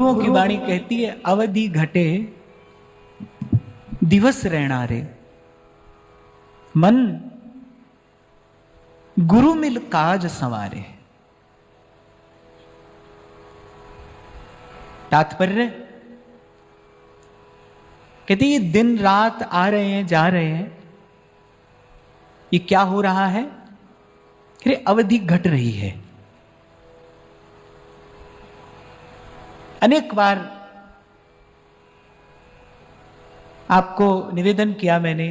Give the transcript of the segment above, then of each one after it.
की वाणी कहती है, अवधि घटे दिवस रहना रे, मन गुरु मिल काज संवारे। तात्पर्य कहते ये दिन रात आ रहे हैं जा रहे हैं, ये क्या हो रहा है? अरे अवधि घट रही है। अनेक बार आपको निवेदन किया मैंने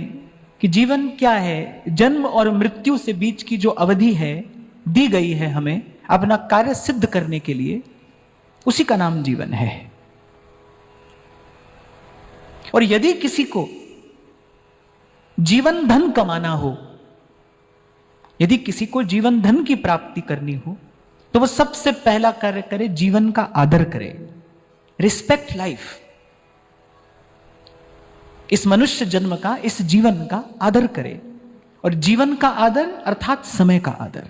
कि जीवन क्या है, जन्म और मृत्यु से बीच की जो अवधि है दी गई है हमें अपना कार्य सिद्ध करने के लिए, उसी का नाम जीवन है। और यदि किसी को जीवन धन कमाना हो, यदि किसी को जीवन धन की प्राप्ति करनी हो, तो वो सबसे पहला कार्य करे, जीवन का आदर करे, रिस्पेक्ट लाइफ। इस मनुष्य जन्म का, इस जीवन का आदर करे। और जीवन का आदर अर्थात समय का आदर।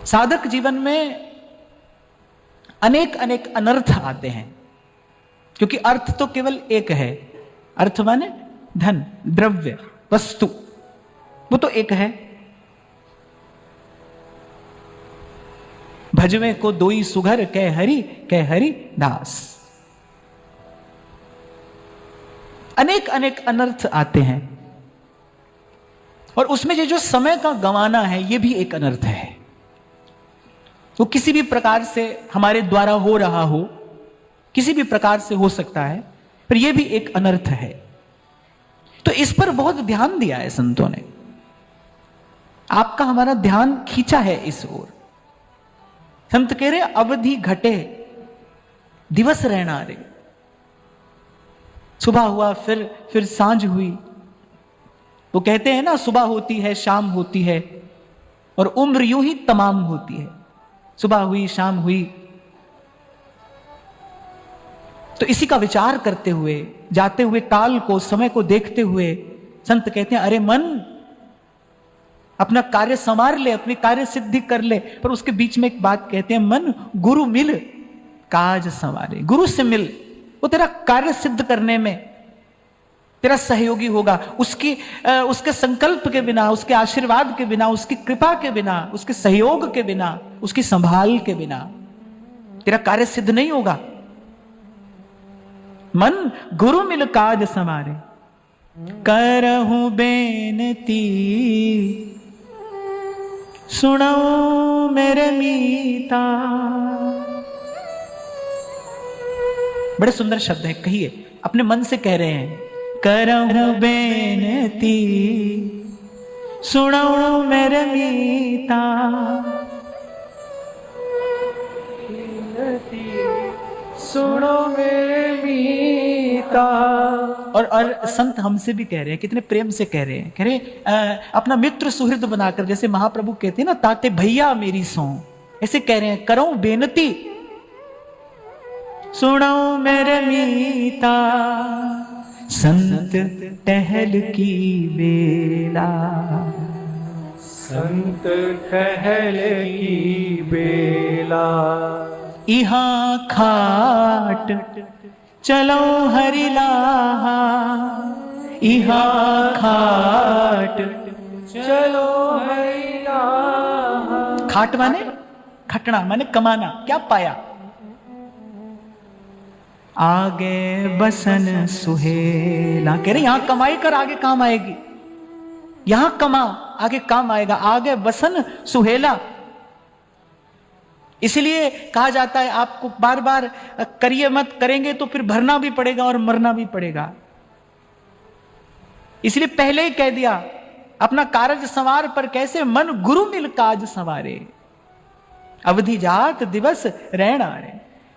साधक जीवन में अनेक अनेक अनर्थ आते हैं, क्योंकि अर्थ तो केवल एक है। अर्थ माने धन, द्रव्य, वस्तु, वो तो एक है। भजवे को दोई सुघर कह हरि दास। अनेक अनेक अनर्थ आते हैं, और उसमें ये जो समय का गंवाना है, ये भी एक अनर्थ है। वो किसी भी प्रकार से हमारे द्वारा हो रहा हो, किसी भी प्रकार से हो सकता है, पर यह भी एक अनर्थ है। तो इस पर बहुत ध्यान दिया है संतों ने। आपका हमारा ध्यान खींचा है इस ओर। संत कह रहे अवधि घटे दिवस रहना रे। सुबह हुआ, फिर सांझ हुई। वो कहते हैं ना, सुबह होती है शाम होती है, और उम्र यूं ही तमाम होती है। सुबह हुई शाम हुई। तो इसी का विचार करते हुए, जाते हुए काल को, समय को देखते हुए संत कहते हैं, अरे मन अपना कार्य संवार ले, अपनी कार्य सिद्धि कर ले। पर उसके बीच में एक बात कहते हैं, मन गुरु मिल काज संवारे। गुरु से मिल, वो तेरा कार्य सिद्ध करने में तेरा सहयोगी होगा। उसके संकल्प के बिना, उसके आशीर्वाद के बिना, उसकी कृपा के बिना, उसके सहयोग के बिना, उसकी संभाल के बिना तेरा कार्य सिद्ध नहीं होगा। मन गुरु मिल काज संवारे। करहूं बेनती सुनो मेरे मीता। बड़े सुंदर शब्द है, कहिए, अपने मन से कह रहे हैं। करहूं बेनती सुनो मेरे मीता, सुनो मेरे मीता। और संत हमसे भी कह रहे हैं, कितने प्रेम से कह रहे हैं। कह रहे अपना मित्र सुहृद बनाकर, जैसे महाप्रभु कहते हैं ना, ताते भैया मेरी सो, ऐसे कह रहे हैं, करो बेनती सुनो मेरे मीता। संत टहल की बेला, संत टहल की बेला। इहाँ खाट चलो हरिलाहा। इहाँ खाट चलो हरिलाहा। खाट माने खटना, माने कमाना। क्या पाया? आगे बसन सुहेला। कह रहे यहां कमाई कर, आगे काम आएगी। यहां कमा, आगे काम आएगा। आगे बसन सुहेला। इसलिए कहा जाता है, आपको बार बार करिए मत, करेंगे तो फिर भरना भी पड़ेगा और मरना भी पड़ेगा। इसलिए पहले ही कह दिया, अपना कारज संवार पर कैसे, मन गुरु मिल काज संवारे। अवधि जात दिवस रहना रे।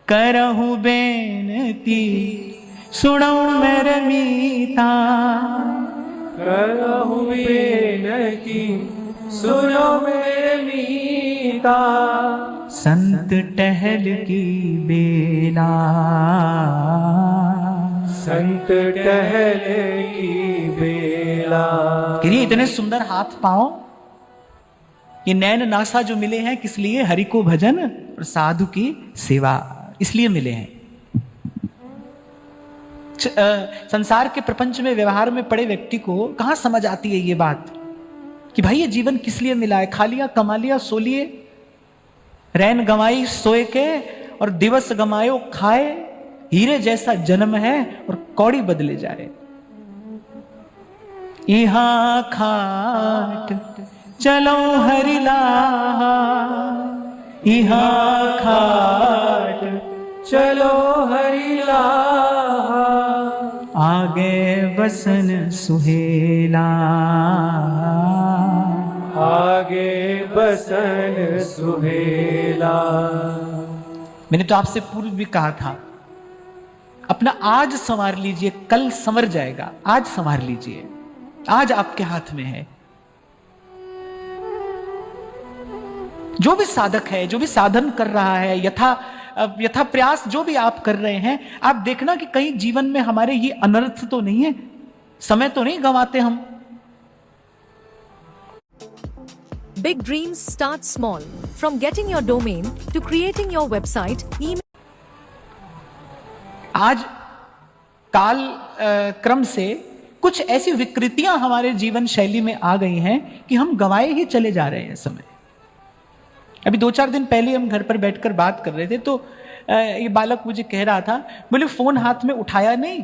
करहूं बेनती सुनो मेरे मीता। करहूं बेनती सुनो मेरे मीता। संत टहल की बेला। संत टहल की बेला। इतने सुंदर हाथ पांव, ये नैन नासा जो मिले हैं किस लिए? हरि को भजन और साधु की सेवा, इसलिए मिले हैं। संसार के प्रपंच में, व्यवहार में पड़े व्यक्ति को कहां समझ आती है ये बात कि भाई ये जीवन किस लिए मिला है? खा लिया, कमा लिया, सो लिए, रैन गंवाई सोए के और दिवस गंवायो खाए, हीरे जैसा जन्म है और कौड़ी बदले जाए। यहां खाट चलो हरिलाहा, यहां खाट चलो हरिला, आगे बसन सुहेला, आगे बसन सुहेला। मैंने तो आपसे पूर्व भी कहा था, अपना आज संवार लीजिए, कल संवर जाएगा। आज संवार लीजिए, आज आपके हाथ में है। जो भी साधक है, जो भी साधन कर रहा है, यथा प्रयास जो भी आप कर रहे हैं, आप देखना कि कहीं जीवन में हमारे ये अनर्थ तो नहीं है, समय तो नहीं गंवाते हम। Big dreams start small. From getting your domain to creating your website, email. आज काल क्रम से कुछ ऐसी विकृतियां हमारे जीवन शैली में आ गई हैं कि हम गंवाए ही चले जा रहे हैं समय। अभी 2-4 दिन पहले हम घर पर बैठकर बात कर रहे थे, तो ये बालक मुझे कह रहा था, बोले फोन हाथ में उठाया नहीं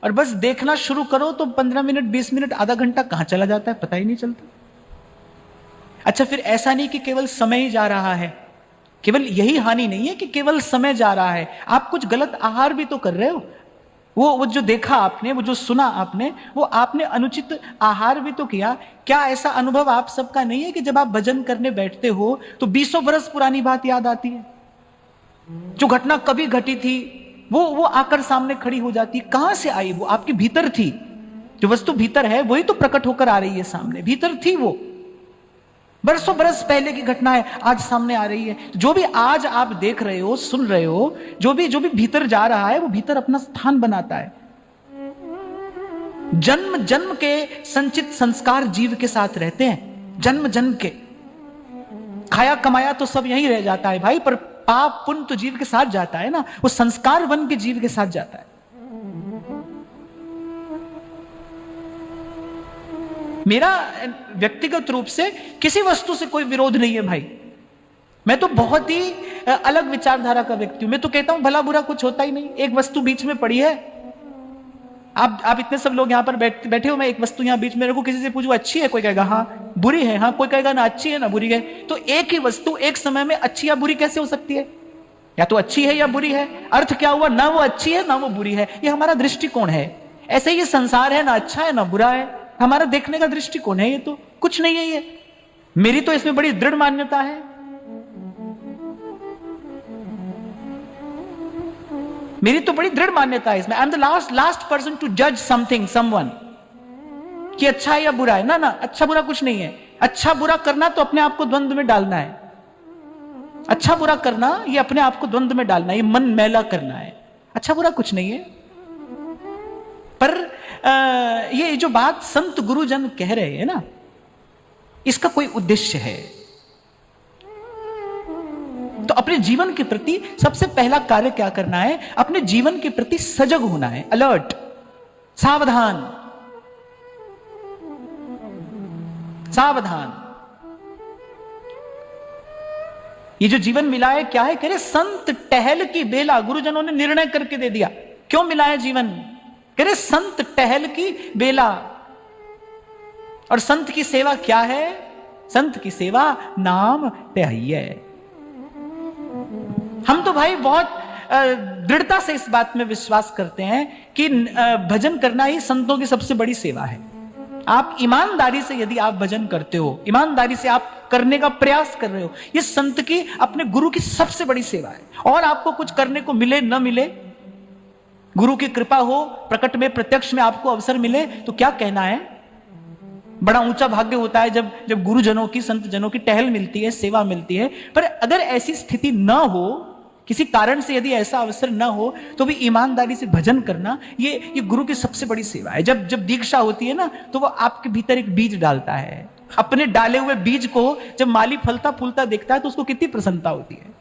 और बस देखना शुरू करो तो 15 मिनट, 20 मिनट, आधा घंटा कहां चला जाता है पता ही नहीं चलता। अच्छा, फिर ऐसा नहीं कि केवल समय ही जा रहा है, केवल यही हानि नहीं है कि केवल समय जा रहा है, आप कुछ गलत आहार भी तो कर रहे हो। वो जो देखा आपने, वो जो सुना आपने, वो आपने अनुचित आहार भी तो किया। क्या ऐसा अनुभव आप सबका नहीं है कि जब आप भजन करने बैठते हो तो 20 वर्ष पुरानी बात याद आती है? जो घटना कभी घटी थी वो आकर सामने खड़ी हो जाती है। कहां से आई? वो आपके भीतर थी। जो वस्तु भीतर है वही तो प्रकट होकर आ रही है सामने। भीतर थी वो, बरसों बरस पहले की घटना है, आज सामने आ रही है। जो भी आज आप देख रहे हो, सुन रहे हो, जो भी भीतर जा रहा है, वो भीतर अपना स्थान बनाता है। जन्म जन्म के संचित संस्कार जीव के साथ रहते हैं, जन्म जन्म के। खाया कमाया तो सब यहीं रह जाता है भाई, पर पाप पुण्य तो जीव के साथ जाता है ना, वो संस्कार बन के जीव के साथ जाता है। मेरा व्यक्तिगत रूप से किसी वस्तु से कोई विरोध नहीं है भाई। मैं तो बहुत ही अलग विचारधारा का व्यक्ति हूं। मैं तो कहता हूं भला बुरा कुछ होता ही नहीं। एक वस्तु बीच में पड़ी है, आप इतने सब लोग यहां पर बैठे हो, मैं एक वस्तु यहां बीच में रखूं, किसी से पूछूं अच्छी है, कोई कहेगा हाँ बुरी है, हाँ कोई कहेगा ना अच्छी है ना बुरी है। तो एक ही वस्तु एक समय में अच्छी या बुरी कैसे हो सकती है? या तो अच्छी है या बुरी है। अर्थ क्या हुआ? ना वो अच्छी है ना वो बुरी है। ये हमारा दृष्टिकोण है। ऐसे ही ये संसार है, ना अच्छा है ना बुरा है, हमारा देखने का दृष्टिकोण है। ये तो कुछ नहीं है। ये मेरी तो इसमें बड़ी दृढ़ मान्यता है। मेरी तो बड़ी दृढ़ मान्यता है इसमें। I am the last person to जज समथिंग, समवन, कि अच्छा है या बुरा है। ना, अच्छा बुरा कुछ नहीं है। अच्छा बुरा करना तो अपने आप को द्वंद्व में डालना है। अच्छा बुरा करना ये अपने आप को द्वंद्व में डालना है, ये मन मैला करना है। अच्छा बुरा कुछ नहीं है। पर ये जो बात संत गुरुजन कह रहे हैं ना, इसका कोई उद्देश्य है। तो अपने जीवन के प्रति सबसे पहला कार्य क्या करना है? अपने जीवन के प्रति सजग होना है, अलर्ट, सावधान, सावधान। ये जो जीवन मिला है क्या है? कह रहे संत टहल की बेला। गुरुजनों ने निर्णय करके दे दिया क्यों मिला है जीवन। कह रहे संत टहल की बेला। और संत की सेवा क्या है? संत की सेवा नाम टहैया। हम तो भाई बहुत दृढ़ता से इस बात में विश्वास करते हैं कि भजन करना ही संतों की सबसे बड़ी सेवा है। आप ईमानदारी से यदि आप भजन करते हो, ईमानदारी से आप करने का प्रयास कर रहे हो, ये संत की, अपने गुरु की सबसे बड़ी सेवा है। और आपको कुछ करने को मिले न मिले, गुरु की कृपा हो, प्रकट में प्रत्यक्ष में आपको अवसर मिले, तो क्या कहना है? बड़ा ऊंचा भाग्य होता है जब गुरुजनों की, संत जनों की टहल मिलती है, सेवा मिलती है। पर अगर ऐसी स्थिति न हो, किसी कारण से यदि ऐसा अवसर न हो, तो भी ईमानदारी से भजन करना ये गुरु की सबसे बड़ी सेवा है। जब दीक्षा होती है ना, तो वो आपके भीतर एक बीज डालता है। अपने डाले हुए बीज को जब माली फलता फूलता देखता है तो उसको कितनी प्रसन्नता होती है।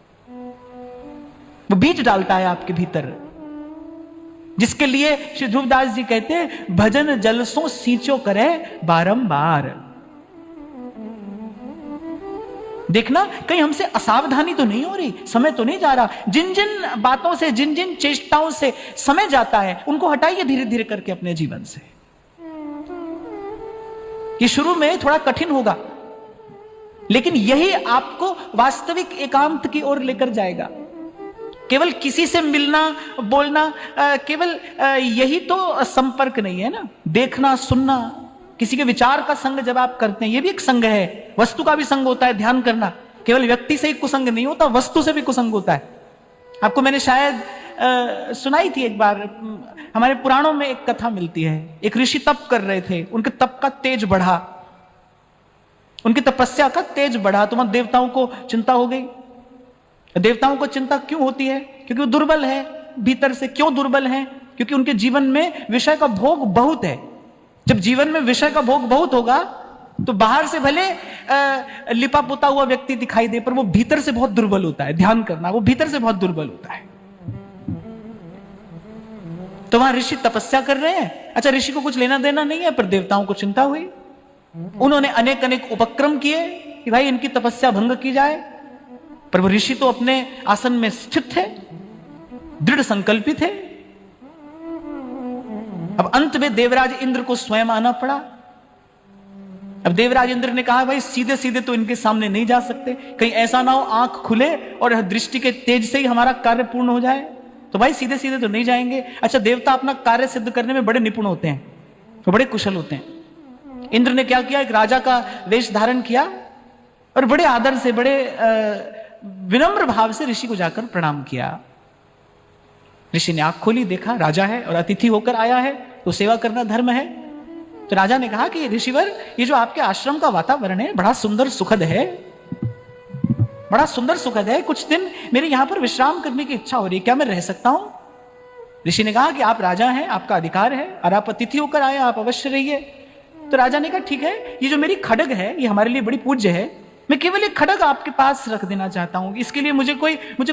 वो बीज डालता है आपके भीतर, जिसके लिए श्री ध्रुवदास जी कहते हैं भजन जलसों सींचो करे बारंबार। देखना कहीं हमसे असावधानी तो नहीं हो रही, समय तो नहीं जा रहा। जिन जिन बातों से, जिन जिन चेष्टाओं से समय जाता है, उनको हटाइए धीरे धीरे करके अपने जीवन से। ये शुरू में थोड़ा कठिन होगा, लेकिन यही आपको वास्तविक एकांत की ओर लेकर जाएगा। केवल किसी से मिलना बोलना, केवल यही तो संपर्क नहीं है ना। देखना सुनना, किसी के विचार का संग जब आप करते हैं, ये भी एक संग है। वस्तु का भी संग होता है ध्यान करना। केवल व्यक्ति से ही कुसंग नहीं होता, वस्तु से भी कुसंग होता है। आपको मैंने शायद सुनाई थी एक बार, हमारे पुराणों में एक कथा मिलती है। एक ऋषि तप कर रहे थे, उनके तप का तेज बढ़ा, उनकी तपस्या का तेज बढ़ा, तो वहां देवताओं को चिंता हो गई। देवताओं को चिंता क्यों होती है? क्योंकि वो दुर्बल है भीतर से। क्यों दुर्बल है? क्योंकि उनके जीवन में विषय का भोग बहुत है। जब जीवन में विषय का भोग बहुत होगा तो बाहर से भले लिपा पुता हुआ व्यक्ति दिखाई दे, पर वो भीतर से बहुत दुर्बल होता है। ध्यान करना, वो भीतर से बहुत दुर्बल होता है। तो वहां ऋषि तपस्या कर रहे हैं। अच्छा, ऋषि को कुछ लेना देना नहीं है, पर देवताओं को चिंता हुई। उन्होंने अनेक अनेक उपक्रम किए कि भाई इनकी तपस्या भंग की जाए, पर वो ऋषि तो अपने आसन में स्थित थे, दृढ़ संकल्पित थे। अब अंत में देवराज इंद्र को स्वयं आना पड़ा। अब देवराज इंद्र ने कहा भाई सीधे सीधे तो इनके सामने नहीं जा सकते, कहीं ऐसा ना हो आंख खुले और दृष्टि के तेज से ही हमारा कार्य पूर्ण हो जाए। तो भाई सीधे सीधे तो नहीं जाएंगे। अच्छा, देवता अपना कार्य सिद्ध करने में बड़े निपुण होते हैं, तो बड़े कुशल होते हैं। इंद्र ने क्या किया, एक राजा का वेश धारण किया और बड़े आदर से, बड़े विनम्र भाव से ऋषि को जाकर प्रणाम किया। ऋषि ने आंख खोली, देखा राजा है और अतिथि होकर आया है, तो सेवा करना धर्म है। तो राजा ने कहा कि ऋषिवर, ये जो आपके आश्रम का वातावरण है बड़ा सुंदर सुखद है, बड़ा सुंदर सुखद है। कुछ दिन मेरे यहां पर विश्राम करने की इच्छा हो रही है, क्या मैं रह सकता हूं? ऋषि ने कहा कि आप राजा हैं, आपका अधिकार है, और आप अतिथि होकर आए, आप अवश्य रहिए। तो राजा ने कहा ठीक है, ये जो मेरी खड्ग है ये हमारे लिए बड़ी पूज्य है, मैं केवल एक खड्ग आपके पास रख देना चाहता हूं। इसके लिए मुझे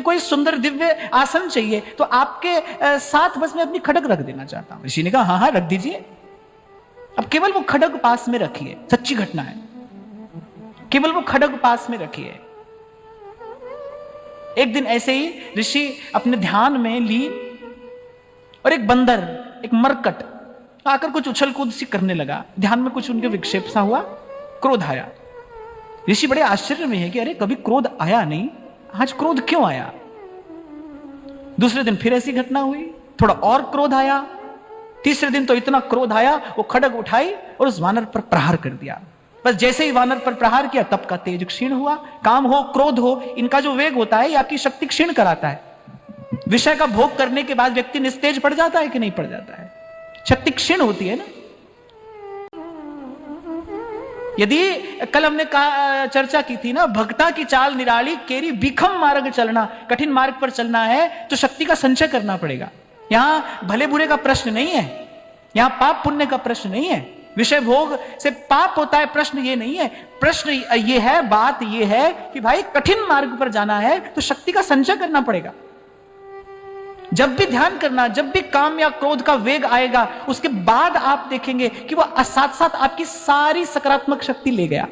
कोई सुंदर दिव्य आसन चाहिए, तो आपके साथ बस मैं अपनी खड्ग रख देना चाहता हूं। ऋषि ने कहा हाँ हाँ रख दीजिए। अब केवल वो खड्ग पास में रखिए, सच्ची घटना है, केवल वो खड्ग पास में रखिए। एक दिन ऐसे ही ऋषि अपने ध्यान में लीन, और एक बंदर, एक मरकट आकर कुछ उछल कूद सी करने लगा। ध्यान में कुछ उनके विक्षेप सा हुआ, क्रोध आया। ऋषि बड़े आश्चर्य में है कि अरे कभी क्रोध आया नहीं, आज क्रोध क्यों आया? दूसरे दिन फिर ऐसी घटना हुई, थोड़ा और क्रोध आया। तीसरे दिन तो इतना क्रोध आया, वो खड्ग उठाई और उस वानर पर प्रहार कर दिया। बस जैसे ही वानर पर प्रहार किया, तप का तेज क्षीण हुआ। काम हो, क्रोध हो, इनका जो वेग होता है ये आपकी शक्ति क्षीण कराता है। विषय का भोग करने के बाद व्यक्ति निस्तेज पड़ जाता है कि नहीं पड़ जाता है? शक्ति क्षीण होती है ना। यदि कल हमने चर्चा की थी ना, भक्ता की चाल निराली केरी बिखम मार्ग चलना, कठिन मार्ग पर चलना है तो शक्ति का संचय करना पड़ेगा। यहां भले बुरे का प्रश्न नहीं है, यहां पाप पुण्य का प्रश्न नहीं है, विषय भोग से पाप होता है प्रश्न ये नहीं है। प्रश्न ये है, बात ये है कि भाई कठिन मार्ग पर जाना है तो शक्ति का संचय करना पड़ेगा। जब भी ध्यान करना, जब भी काम या क्रोध का वेग आएगा, उसके बाद आप देखेंगे कि वह साथ साथ आपकी सारी सकारात्मक शक्ति ले गया।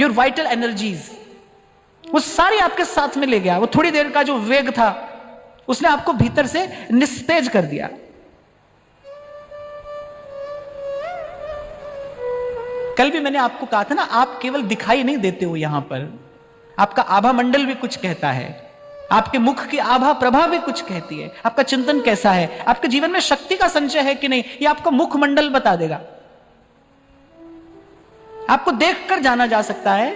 योर वाइटल एनर्जीज, वो सारी आपके साथ में ले गया। वो थोड़ी देर का जो वेग था उसने आपको भीतर से निस्तेज कर दिया। कल भी मैंने आपको कहा था ना, आप केवल दिखाई नहीं देते हो, यहां पर आपका आभा मंडल भी कुछ कहता है, आपके मुख की आभा प्रभा भी कुछ कहती है। आपका चिंतन कैसा है, आपके जीवन में शक्ति का संचय है कि नहीं, ये आपका मुख मंडल बता देगा। आपको देखकर जाना जा सकता है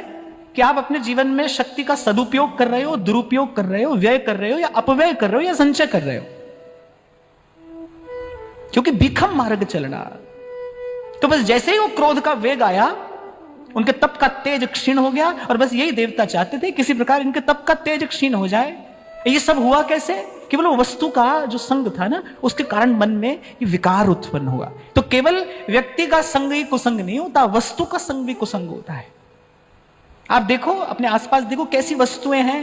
कि आप अपने जीवन में शक्ति का सदुपयोग कर रहे हो, दुरुपयोग कर रहे हो, व्यय कर रहे हो या अपव्यय कर रहे हो या संचय कर रहे हो। क्योंकि बिखम मार्ग चलना, तो बस जैसे ही वो क्रोध का वेग आया, उनके तप का तेज क्षीण हो गया। और बस यही देवता चाहते थे, किसी प्रकार इनके तप का तेज क्षीण हो जाए। ये सब हुआ कैसे? केवल वो वस्तु का जो संग था ना, उसके कारण मन में ये विकार उत्पन्न हुआ। तो केवल व्यक्ति का संग ही कुसंग नहीं होता, वस्तु का संग भी कुसंग होता है। आप देखो, अपने आसपास देखो कैसी वस्तुएं हैं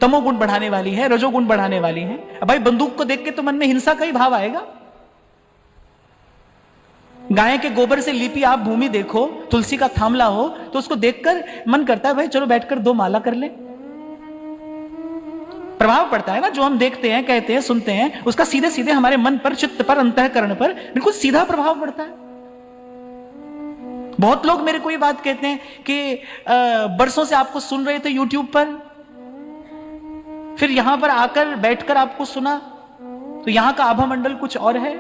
तमोगुण बढ़ाने वाली है, रजोगुण बढ़ाने वाली है। अब भाई बंदूक को देख के तो मन में हिंसा का ही भाव आएगा। गाय के गोबर से लिपि आप भूमि देखो, तुलसी का थामला हो, तो उसको देखकर मन करता है भाई चलो बैठकर 2 माला कर ले। प्रभाव पड़ता है ना, जो हम देखते हैं, कहते हैं, सुनते हैं, उसका सीधे सीधे हमारे मन पर, चित्त पर, अंतःकरण पर बिल्कुल सीधा प्रभाव पड़ता है। बहुत लोग मेरे को ये बात कहते हैं कि बरसों से आपको सुन रहे थे यूट्यूब पर, फिर यहां पर आकर बैठकर आपको सुना, तो यहां का आभा मंडल कुछ और है,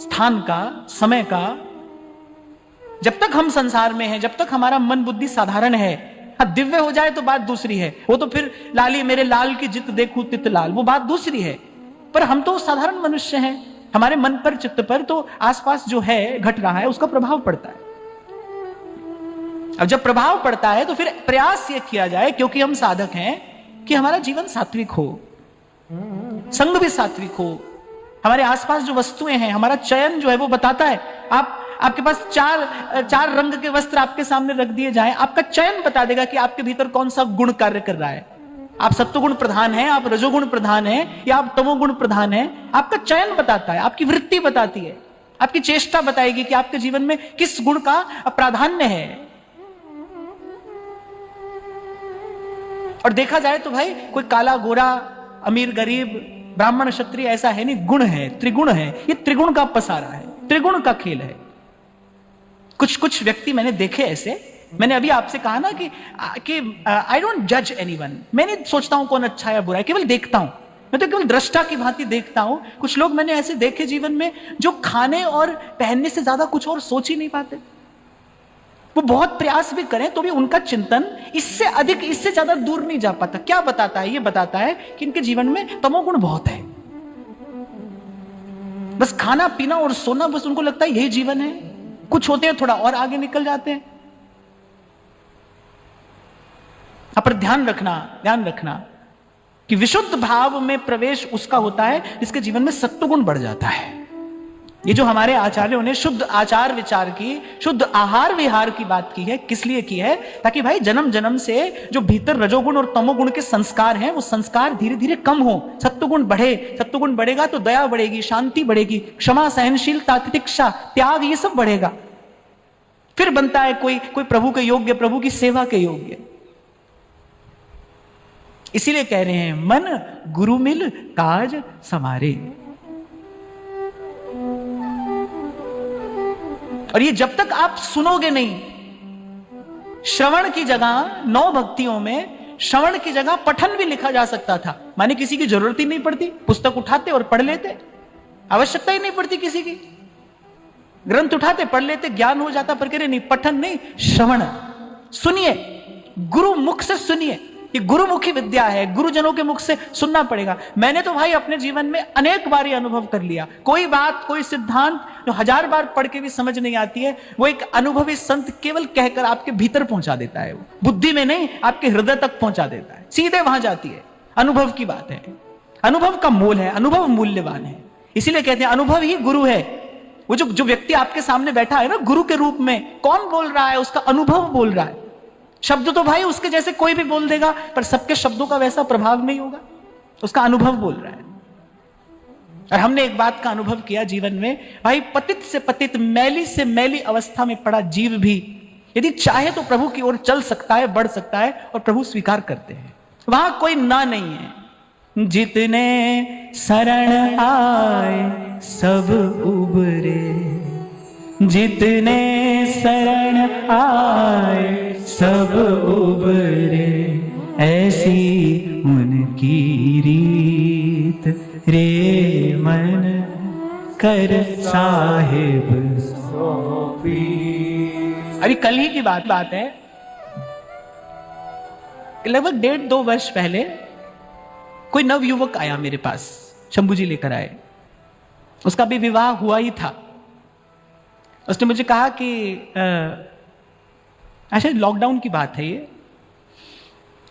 स्थान का, समय का। जब तक हम संसार में हैं, जब तक हमारा मन बुद्धि साधारण है, हाँ दिव्य हो जाए तो बात दूसरी है, वो तो फिर लाली मेरे लाल की जित देखूं तित लाल, वो बात दूसरी है। पर हम तो साधारण मनुष्य हैं, हमारे मन पर, चित्त पर तो आसपास जो है, घट रहा है, उसका प्रभाव पड़ता है। अब जब प्रभाव पड़ता है तो फिर प्रयास ये किया जाए, क्योंकि हम साधक हैं, कि हमारा जीवन सात्विक हो, संग भी सात्विक हो। हमारे आसपास जो वस्तुएं हैं, हमारा चयन जो है वो बताता है। आपके पास चार रंग के वस्त्र आपके सामने रख दिए जाएं, आपका चयन बता देगा कि आपके भीतर कौन सा गुण कार्य कर रहा है। आप सत्वगुण प्रधान हैं, आप रजोगुण प्रधान हैं, या आप तमोगुण प्रधान हैं। आपका चयन बताता है, आपकी वृत्ति बताती है, आपकी चेष्टा बताएगी कि आपके जीवन में किस गुण का प्राधान्य है। और देखा जाए तो भाई कोई काला गोरा, अमीर गरीब, ब्राह्मण क्षत्रिय ऐसा है नहीं, गुण है, त्रिगुण है। ये त्रिगुण का पसारा है, त्रिगुण का खेल है। कुछ व्यक्ति मैंने देखे ऐसे, मैंने अभी आपसे कहा ना कि आई डोंट जज एनीवन। मैं नहीं सोचता हूं कौन अच्छा है या बुरा है, केवल देखता हूं। मैं तो केवल दृष्टा की भांति देखता हूं। कुछ लोग मैंने ऐसे देखे जीवन में, जो खाने और पहनने से ज्यादा कुछ और सोच ही नहीं पाते। वो बहुत प्रयास भी करें तो भी उनका चिंतन इससे अधिक, इससे ज्यादा दूर नहीं जा पाता। क्या बताता है? ये बताता है कि इनके जीवन में तमोगुण बहुत है। बस खाना पीना और सोना, बस उनको लगता है यही जीवन है। कुछ होते हैं थोड़ा और आगे निकल जाते हैं। पर ध्यान रखना कि विशुद्ध भाव में प्रवेश उसका होता है जिसके जीवन में सत्वगुण बढ़ जाता है। ये जो हमारे आचार्यों ने शुद्ध आचार विचार की, शुद्ध आहार विहार की बात की है, किस लिए की है? ताकि भाई जन्म जन्म से जो भीतर रजोगुण और तमोगुण के संस्कार हैं, वो संस्कार धीरे धीरे कम हो, सत्वगुण बढ़े। सत्वगुण बढ़ेगा तो दया बढ़ेगी, शांति बढ़ेगी, क्षमा, सहनशीलता, तितिक्षा, त्याग, ये सब बढ़ेगा। फिर बनता है कोई प्रभु के योग्य, प्रभु की सेवा के योग्य। इसीलिए कह रहे हैं, मन गुरु मिल काज समारे। और ये जब तक आप सुनोगे नहीं, श्रवण की जगह 9 भक्तियों में श्रवण की जगह पठन भी लिखा जा सकता था। माने किसी की जरूरत ही नहीं पड़ती, पुस्तक उठाते और पढ़ लेते, आवश्यकता ही नहीं पड़ती किसी की। ग्रंथ उठाते पढ़ लेते, ज्ञान हो जाता। पर कह रहे नहीं, पठन नहीं, श्रवण। सुनिए, गुरु मुख से सुनिए। ये गुरुमुखी विद्या है, गुरुजनों के मुख से सुनना पड़ेगा। मैंने तो भाई अपने जीवन में अनेक बार ये अनुभव कर लिया। कोई बात, कोई सिद्धांत जो 1000 बार पढ़ के भी समझ नहीं आती है, वो एक अनुभवी संत केवल कहकर आपके भीतर पहुंचा देता है। वो बुद्धि में नहीं, आपके हृदय तक पहुंचा देता है, सीधे वहां जाती है। अनुभव की बात है, अनुभव का मोल है, अनुभव मूल्यवान है। इसीलिए कहते हैं अनुभव ही गुरु है। वो जो व्यक्ति आपके सामने बैठा है ना, गुरु के रूप में, कौन बोल रहा है? उसका अनुभव बोल रहा है। शब्द तो भाई उसके जैसे कोई भी बोल देगा, पर सबके शब्दों का वैसा प्रभाव नहीं होगा। उसका अनुभव बोल रहा है। और हमने एक बात का अनुभव किया जीवन में, भाई पतित से पतित, मैली से मैली अवस्था में पड़ा जीव भी यदि चाहे तो प्रभु की ओर चल सकता है, बढ़ सकता है, और प्रभु स्वीकार करते हैं। वहां कोई ना नहीं है। जितने शरण आए सब उबरे, जितने शरण आए सब उबरे, ऐसी उनकी रीत रे मन कर साहिब सौंपी। अभी कल ही की बात है, लगभग 1.5-2 वर्ष पहले कोई नवयुवक आया मेरे पास, शंभू जी लेकर आए। उसका भी विवाह हुआ ही था। उसने मुझे कहा कि अच्छा लॉकडाउन की बात है ये,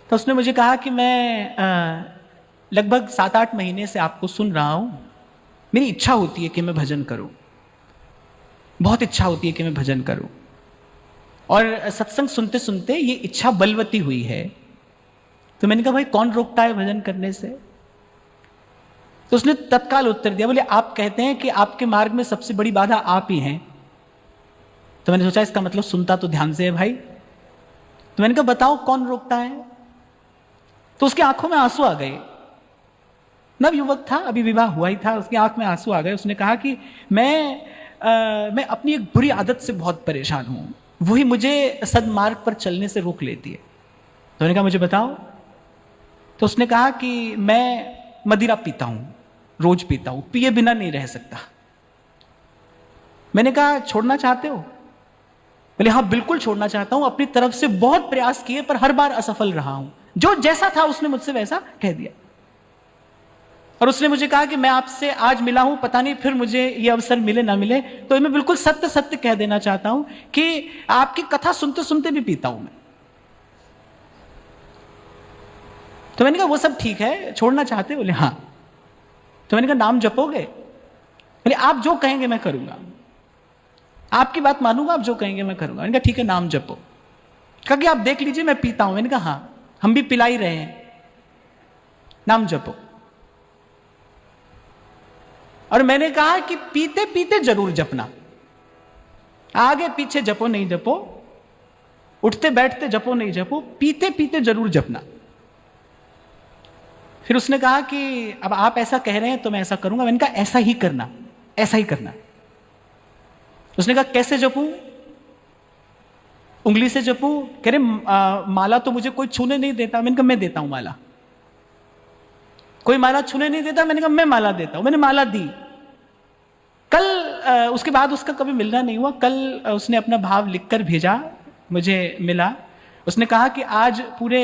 तो उसने मुझे कहा कि मैं लगभग 7-8 महीने से आपको सुन रहा हूं। मेरी इच्छा होती है कि मैं भजन करूं, बहुत इच्छा होती है कि मैं भजन करूं, और सत्संग सुनते सुनते ये इच्छा बलवती हुई है। तो मैंने कहा भाई कौन रोकता है भजन करने से? तो उसने तत्काल उत्तर दिया, बोले आप कहते हैं कि आपके मार्ग में सबसे बड़ी बाधा आप ही हैं। तो मैंने सोचा इसका मतलब सुनता तो ध्यान से है भाई। तो मैंने कहा बताओ कौन रोकता है? तो उसकी आंखों में आंसू आ गए। नव युवक था, अभी विवाह हुआ ही था, उसकी आंख में आंसू आ गए। उसने कहा कि मैं अपनी एक बुरी आदत से बहुत परेशान हूं, वही मुझे सदमार्ग पर चलने से रोक लेती है। तो मैंने कहा मुझे बताओ। तो उसने कहा कि मैं मदिरा पीता हूं, रोज पीता हूं, पिए बिना नहीं रह सकता। मैंने कहा छोड़ना चाहते हो? बोले हाँ बिल्कुल छोड़ना चाहता हूं, अपनी तरफ से बहुत प्रयास किए पर हर बार असफल रहा हूं। जो जैसा था उसने मुझसे वैसा कह दिया। और उसने मुझे कहा कि मैं आपसे आज मिला हूं, पता नहीं फिर मुझे यह अवसर मिले ना मिले, तो मैं बिल्कुल सत्य सत्य कह देना चाहता हूं कि आपकी कथा सुनते सुनते भी पीता हूं मैं। तो मैंने कहा वो सब ठीक है, छोड़ना चाहते? बोले हाँ। तो मैंने कहा नाम जपोगे? बोले आप जो कहेंगे मैं करूंगा, आपकी बात मानूंगा, आप जो कहेंगे मैं करूंगा। मैंने कहा ठीक है नाम जपो। कहा कि आप देख लीजिए मैं पीता हूं। मैंने कहा हाँ हम भी पिला ही रहे हैं, नाम जपो। और मैंने कहा कि पीते पीते जरूर जपना, आगे पीछे जपो नहीं जपो, उठते बैठते जपो नहीं जपो, पीते पीते जरूर जपना। फिर उसने कहा कि अब आप ऐसा कह रहे हैं तो मैं ऐसा करूंगा। मैंने कहा ऐसा ही करना, ऐसा ही करना। उसने कहा कैसे जपूं? उंगली से जपूं? कह रहे माला तो मुझे कोई छूने नहीं देता। मैंने कहा मैं देता हूं माला। कोई माला छूने नहीं देता। मैंने कहा मैं माला देता हूं। मैंने माला दी। कल उसके बाद उसका कभी मिलना नहीं हुआ। कल उसने अपना भाव लिखकर भेजा, मुझे मिला। उसने कहा कि आज पूरे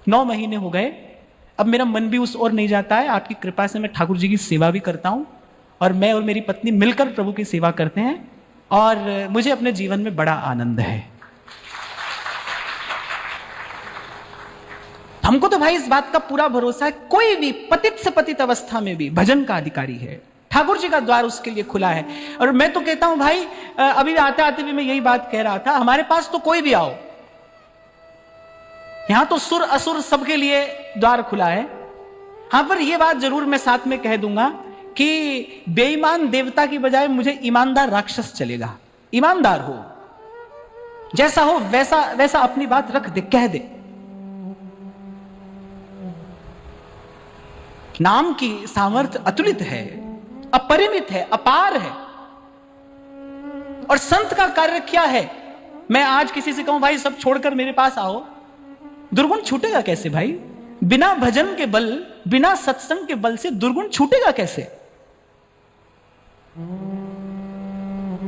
9 महीने हो गए, अब मेरा मन भी उस ओर नहीं जाता है। आपकी कृपा से मैं ठाकुर जी की सेवा भी करता हूं, और मैं और मेरी पत्नी मिलकर प्रभु की सेवा करते हैं, और मुझे अपने जीवन में बड़ा आनंद है। हमको तो भाई इस बात का पूरा भरोसा है, कोई भी पतित से पतित अवस्था में भी भजन का अधिकारी है। ठाकुर जी का द्वार उसके लिए खुला है। और मैं तो कहता हूं भाई, अभी आते आते भी मैं यही बात कह रहा था, हमारे पास तो कोई भी आओ, यहां तो सुर असुर सबके लिए द्वार खुला है। हां पर यह बात जरूर मैं साथ में कह दूंगा कि बेईमान देवता की बजाय मुझे ईमानदार राक्षस चलेगा। ईमानदार हो, जैसा हो वैसा वैसा अपनी बात रख दे, कह दे। नाम की सामर्थ्य अतुलित है, अपरिमित है, अपार है। और संत का कार्य क्या है? मैं आज किसी से कहूं भाई सब छोड़कर मेरे पास आओ, दुर्गुण छूटेगा कैसे भाई? बिना भजन के बल, बिना सत्संग के बल से दुर्गुण छूटेगा कैसे?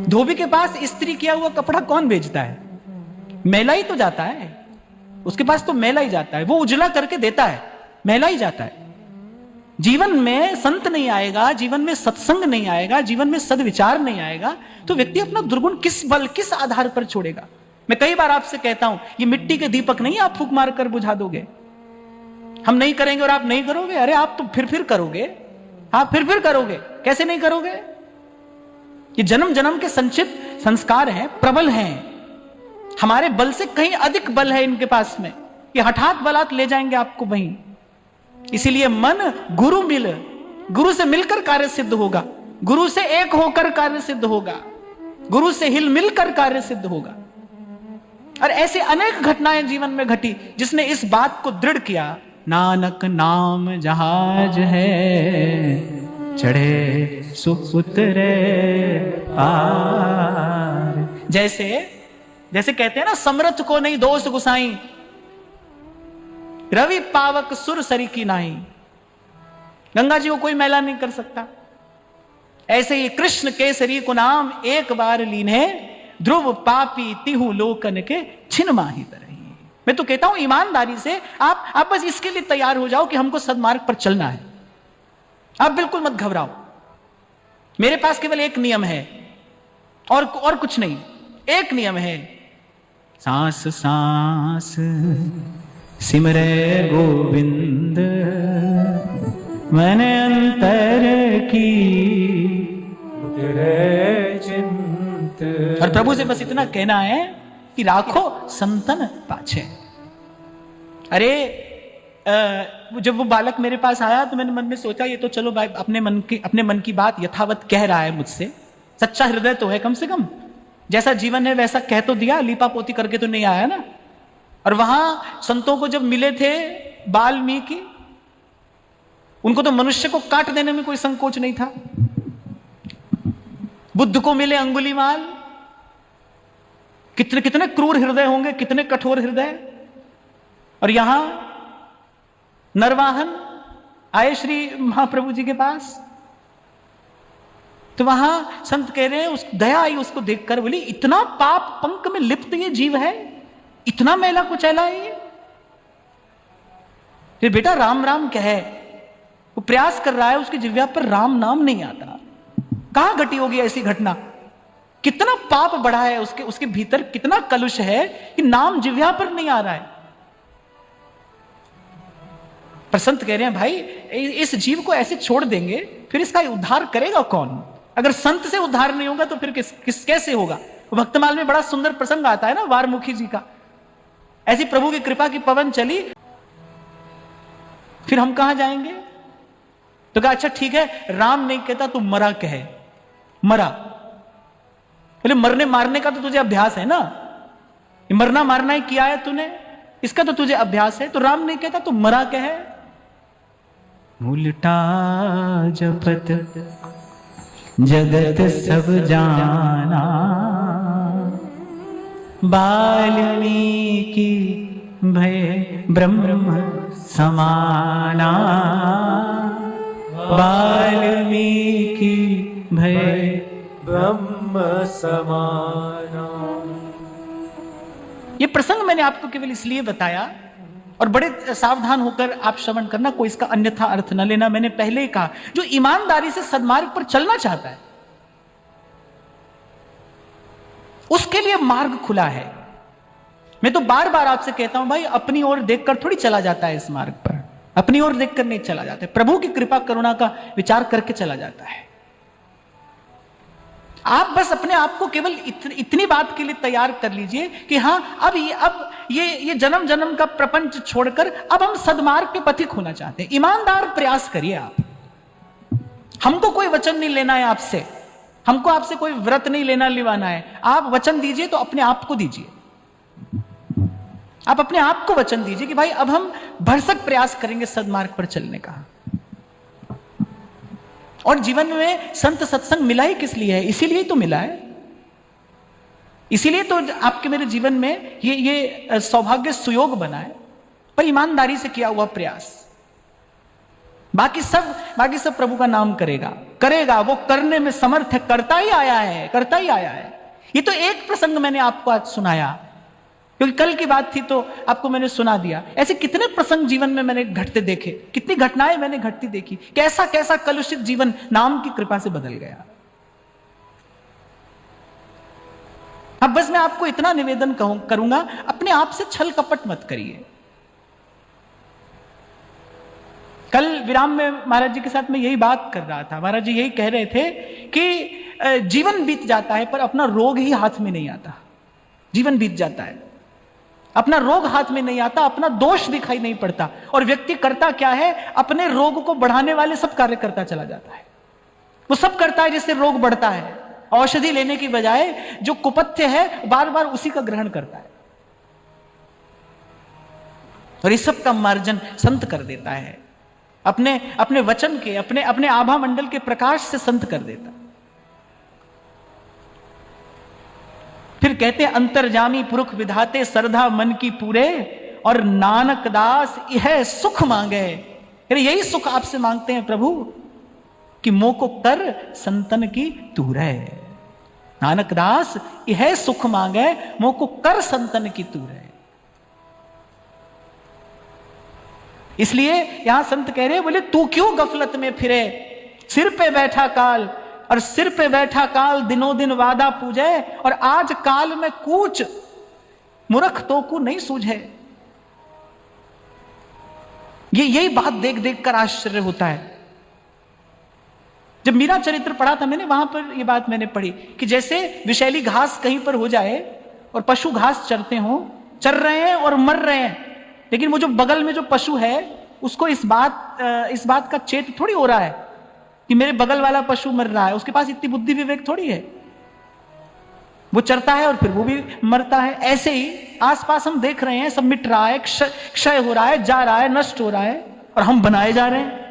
धोबी के पास इस्त्री किया हुआ कपड़ा कौन भेजता है? मैला ही तो जाता है, उसके पास तो मैला ही जाता है। वो उजला करके देता है, मैला ही जाता है। जीवन में संत नहीं आएगा, जीवन में सत्संग नहीं आएगा, जीवन में सद्विचार नहीं आएगा, तो व्यक्ति अपना दुर्गुण किस बल, किस आधार पर छोड़ेगा? मैं कई बार आपसे कहता हूं, ये मिट्टी के दीपक नहीं आप फूंक मार कर बुझा दोगे। हम नहीं करेंगे और आप नहीं करोगे? अरे आप तो फिर करोगे। आप फिर करोगे, कैसे नहीं करोगे? ये जन्म जन्म के संचित संस्कार हैं, प्रबल हैं। हमारे बल से कहीं अधिक बल है इनके पास में। ये हठात बलात् ले जाएंगे आपको वहीं। इसीलिए मन गुरु मिल, गुरु से मिलकर कार्य सिद्ध होगा, गुरु से एक होकर कार्य सिद्ध होगा, गुरु से हिल मिलकर कार्य सिद्ध होगा। और ऐसे अनेक घटनाएं जीवन में घटी जिसने इस बात को दृढ़ किया। नानक नाम जहाज है, चढ़े सुख उतरे पार। जैसे कहते हैं ना, समर्थ को नहीं दोष गुसाई, रवि पावक सुर सरी की नाही। गंगा जी को कोई मैला नहीं कर सकता। ऐसे ही कृष्ण केसरी को नाम एक बार लीने, ध्रुव पापी तिहु लोकन के छिन माही तरही। मैं तो कहता हूं ईमानदारी से आप बस इसके लिए तैयार हो जाओ कि हमको सद्मार्ग पर चलना है। आप बिल्कुल मत घबराओ। मेरे पास केवल एक नियम है, और कुछ नहीं। एक नियम है, सांस सांस सिमरे गोविंद मन अंतर की। उतरे चिंत। और प्रभु से बस इतना कहना है कि राखो संतन पाछे। अरे जब वो बालक मेरे पास आया तो मैंने मन में सोचा ये तो चलो भाई अपने मन की बात यथावत कह रहा है मुझसे, सच्चा हृदय तो है कम से कम, जैसा जीवन है वैसा कह तो दिया, लीपा पोती करके तो नहीं आया ना। और वहां संतों को जब मिले थे वाल्मीकि, उनको तो मनुष्य को काट देने में कोई संकोच नहीं था। बुद्ध को मिले अंगुलीमाल, कितने कितने क्रूर हृदय होंगे, कितने कठोर हृदय। और यहां नरवाहन आए श्री महाप्रभु जी के पास, तो वहां संत कह रहे हैं, उस दया आई उसको देखकर, बोली इतना पाप पंक में लिप्त ये जीव है, इतना मैला कुचैला है ये। फिर बेटा राम राम कहे, वो प्रयास कर रहा है, उसकी जिह्वा पर राम नाम नहीं आता। कहां घटी होगी ऐसी घटना, कितना पाप बढ़ा है उसके भीतर, कितना कलुष है कि नाम जिह्वा पर नहीं आ रहा है। पर संत कह रहे हैं भाई इस जीव को ऐसे छोड़ देंगे फिर इसका उद्धार करेगा कौन? अगर संत से उद्धार नहीं होगा तो फिर कैसे होगा? भक्तमाल में बड़ा सुंदर प्रसंग आता है ना वारमुखी जी का। ऐसी प्रभु की कृपा की पवन चली, फिर हम कहां जाएंगे? तो कहा अच्छा ठीक है, राम नहीं कहता तू मरा कहे, मरा। बोले मरने मारने का तो तुझे अभ्यास है ना, मरना मारना ही किया है तूने, इसका तो तुझे अभ्यास है, तो राम नहीं कहता तू मरा कहे। उल्टा जपत जगत सब जाना, वाल्मीकि भय ब्रह्म समाना, वाल्मीकि भय ब्रह्म समाना। ये प्रसंग मैंने आपको केवल इसलिए बताया, और बड़े सावधान होकर आप श्रवण करना, कोई इसका अन्यथा अर्थ न लेना। मैंने पहले ही कहा, जो ईमानदारी से सद्मार्ग पर चलना चाहता है उसके लिए मार्ग खुला है। मैं तो बार बार आपसे कहता हूं भाई, अपनी ओर देखकर थोड़ी चला जाता है इस मार्ग पर, अपनी ओर देखकर नहीं चला जाता है, प्रभु की कृपा करुणा का विचार करके चला जाता है। आप बस अपने आप को केवल इतनी बात के लिए तैयार कर लीजिए कि हां अब ये जन्म जन्म का प्रपंच छोड़कर अब हम सद्मार्ग के पथिक होना चाहते हैं। ईमानदार प्रयास करिए आप। हमको कोई वचन नहीं लेना है आपसे, हमको आपसे कोई व्रत नहीं लेना लिवाना है। आप वचन दीजिए तो अपने आप को दीजिए, आप अपने आप को वचन दीजिए कि भाई अब हम भरसक प्रयास करेंगे सद्मार्ग पर चलने का। और जीवन में संत सत्संग मिला ही किस लिए है? इसीलिए तो मिला है, इसीलिए तो आपके मेरे जीवन में ये सौभाग्य सुयोग बना है, पर ईमानदारी से किया हुआ प्रयास। बाकी सब प्रभु का नाम करेगा, वो करने में समर्थ है, करता ही आया है। ये तो एक प्रसंग मैंने आपको आज सुनाया, क्योंकि कल की बात थी तो आपको मैंने सुना दिया। ऐसे कितने प्रसंग जीवन में मैंने घटते देखे, कितनी घटनाएं मैंने घटती देखी, कैसा कैसा कलुषित जीवन नाम की कृपा से बदल गया। अब बस मैं आपको इतना निवेदन करूंगा, अपने आप से छल कपट मत करिए। कल विराम में महाराज जी के साथ मैं यही बात कर रहा था। महाराज जी यही कह रहे थे कि जीवन बीत जाता है पर अपना रोग ही हाथ में नहीं आता। जीवन बीत जाता है, अपना रोग हाथ में नहीं आता, अपना दोष दिखाई नहीं पड़ता, और व्यक्ति करता क्या है, अपने रोग को बढ़ाने वाले सब कार्य करता चला जाता है। वो सब करता है जिससे रोग बढ़ता है। औषधि लेने की बजाय जो कुपथ्य है बार बार उसी का ग्रहण करता है, और इस सब का मार्जन संत कर देता है। अपने वचन के, अपने आभा मंडल के प्रकाश से संत कर देता। फिर कहते अंतर्जामी पुरुष विधाते श्रद्धा मन की पूरे, और नानक दास यह सुख मांगे। यही सुख आपसे मांगते हैं प्रभु कि मोह को कर संतन की तूरे। नानक दास यह सुख मांगे, मोह को कर संतन की तूरे। इसलिए यहां संत कह रहे, बोले तू क्यों गफलत में फिरे, सिर पे बैठा काल, और सिर पे बैठा काल दिनों दिन वादा पूजे, और आज काल में कूच मूर्ख तो को नहीं सूझे। यही बात देख देख कर आश्चर्य होता है। जब मीरा चरित्र पढ़ा था मैंने, वहां पर यह बात मैंने पढ़ी कि जैसे विषैली घास कहीं पर हो जाए और पशु घास चरते हो, चर रहे हैं और मर रहे हैं, लेकिन वो जो बगल में जो पशु है उसको इस बात का चेत थोड़ी हो रहा है कि मेरे बगल वाला पशु मर रहा है। उसके पास इतनी बुद्धि विवेक थोड़ी है। वो चरता है और फिर वो भी मरता है। ऐसे ही आसपास हम देख रहे हैं सब मिट रहा है, क्षय हो रहा है, जा रहा है, नष्ट हो रहा है, और हम बनाए जा रहे हैं।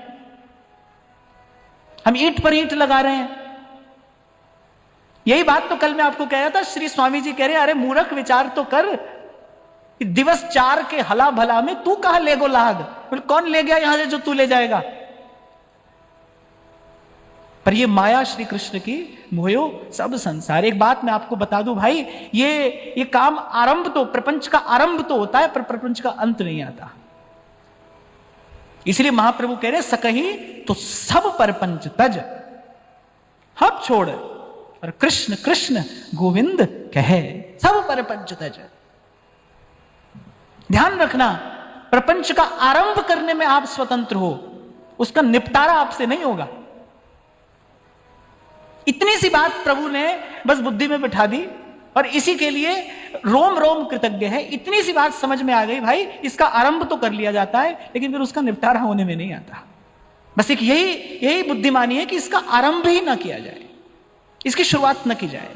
हम ईंट पर ईंट लगा रहे हैं। यही बात तो कल मैं आपको कह रहा था, श्री स्वामी जी कह रहे हैं अरे मूर्ख विचार तो कर कि दिवस 4 के हला भला में तू कहां लेगो लाग। बोले कौन ले गया यहां से जो तू ले जाएगा। पर ये माया श्री कृष्ण की मोयो सब संसार। एक बात मैं आपको बता दूं भाई, ये काम आरंभ तो, प्रपंच का आरंभ तो होता है पर प्रपंच का अंत नहीं आता। इसलिए महाप्रभु कह रहे सकही तो सब परपंच तज, हब छोड़ और कृष्ण कृष्ण गोविंद कहे, सब परपंच तज। ध्यान रखना, प्रपंच का आरंभ करने में आप स्वतंत्र हो, उसका निपटारा आपसे नहीं होगा। इतनी सी बात प्रभु ने बस बुद्धि में बिठा दी और इसी के लिए रोम रोम कृतज्ञ है। इतनी सी बात समझ में आ गई भाई, इसका आरंभ तो कर लिया जाता है लेकिन फिर उसका निपटारा होने में नहीं आता। बस एक यही बुद्धिमानी है कि इसका आरंभ ही ना किया जाए, इसकी शुरुआत न की जाए।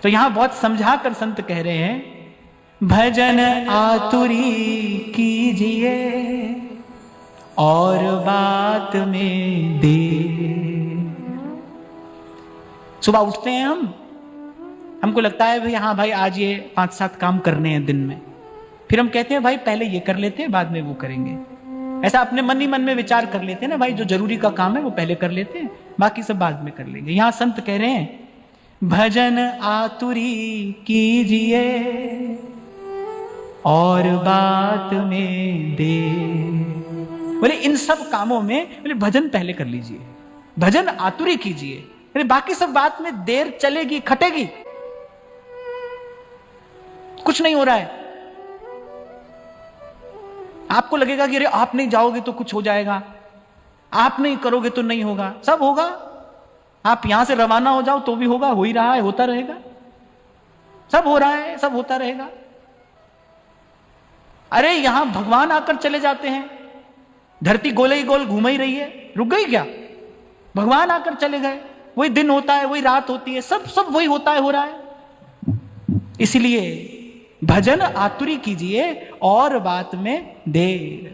तो यहां बहुत समझा कर संत कह रहे हैं भजन आतुरी कीजिए और बात में देर। सुबह उठते हैं हमको लगता है भाई हाँ भाई आज ये 5-7 काम करने हैं दिन में, फिर हम कहते हैं भाई पहले ये कर लेते हैं बाद में वो करेंगे। ऐसा अपने मन ही मन में विचार कर लेते हैं ना भाई, जो जरूरी का काम है वो पहले कर लेते हैं, बाकी सब बाद में कर लेंगे। यहां संत कह रहे हैं भजन आतुरी कीजिए और बात में देर। बोले इन सब कामों में बोले भजन पहले कर लीजिए, भजन आतुरी कीजिए, बोले बाकी सब बात में देर चलेगी, खटेगी, कुछ नहीं हो रहा है। आपको लगेगा कि अरे आप नहीं जाओगे तो कुछ हो जाएगा, आप नहीं करोगे तो नहीं होगा। सब होगा, आप यहां से रवाना हो जाओ तो भी होगा, हो ही रहा है, होता रहेगा, सब हो रहा है, सब होता रहेगा। अरे यहां भगवान आकर चले जाते हैं, धरती गोले ही गोल घूम ही रही है, रुक गई क्या? भगवान आकर चले गए, वही दिन होता है, वही रात होती है, सब वही होता है, हो रहा है। इसलिए भजन आतुरी कीजिए और बात में देर।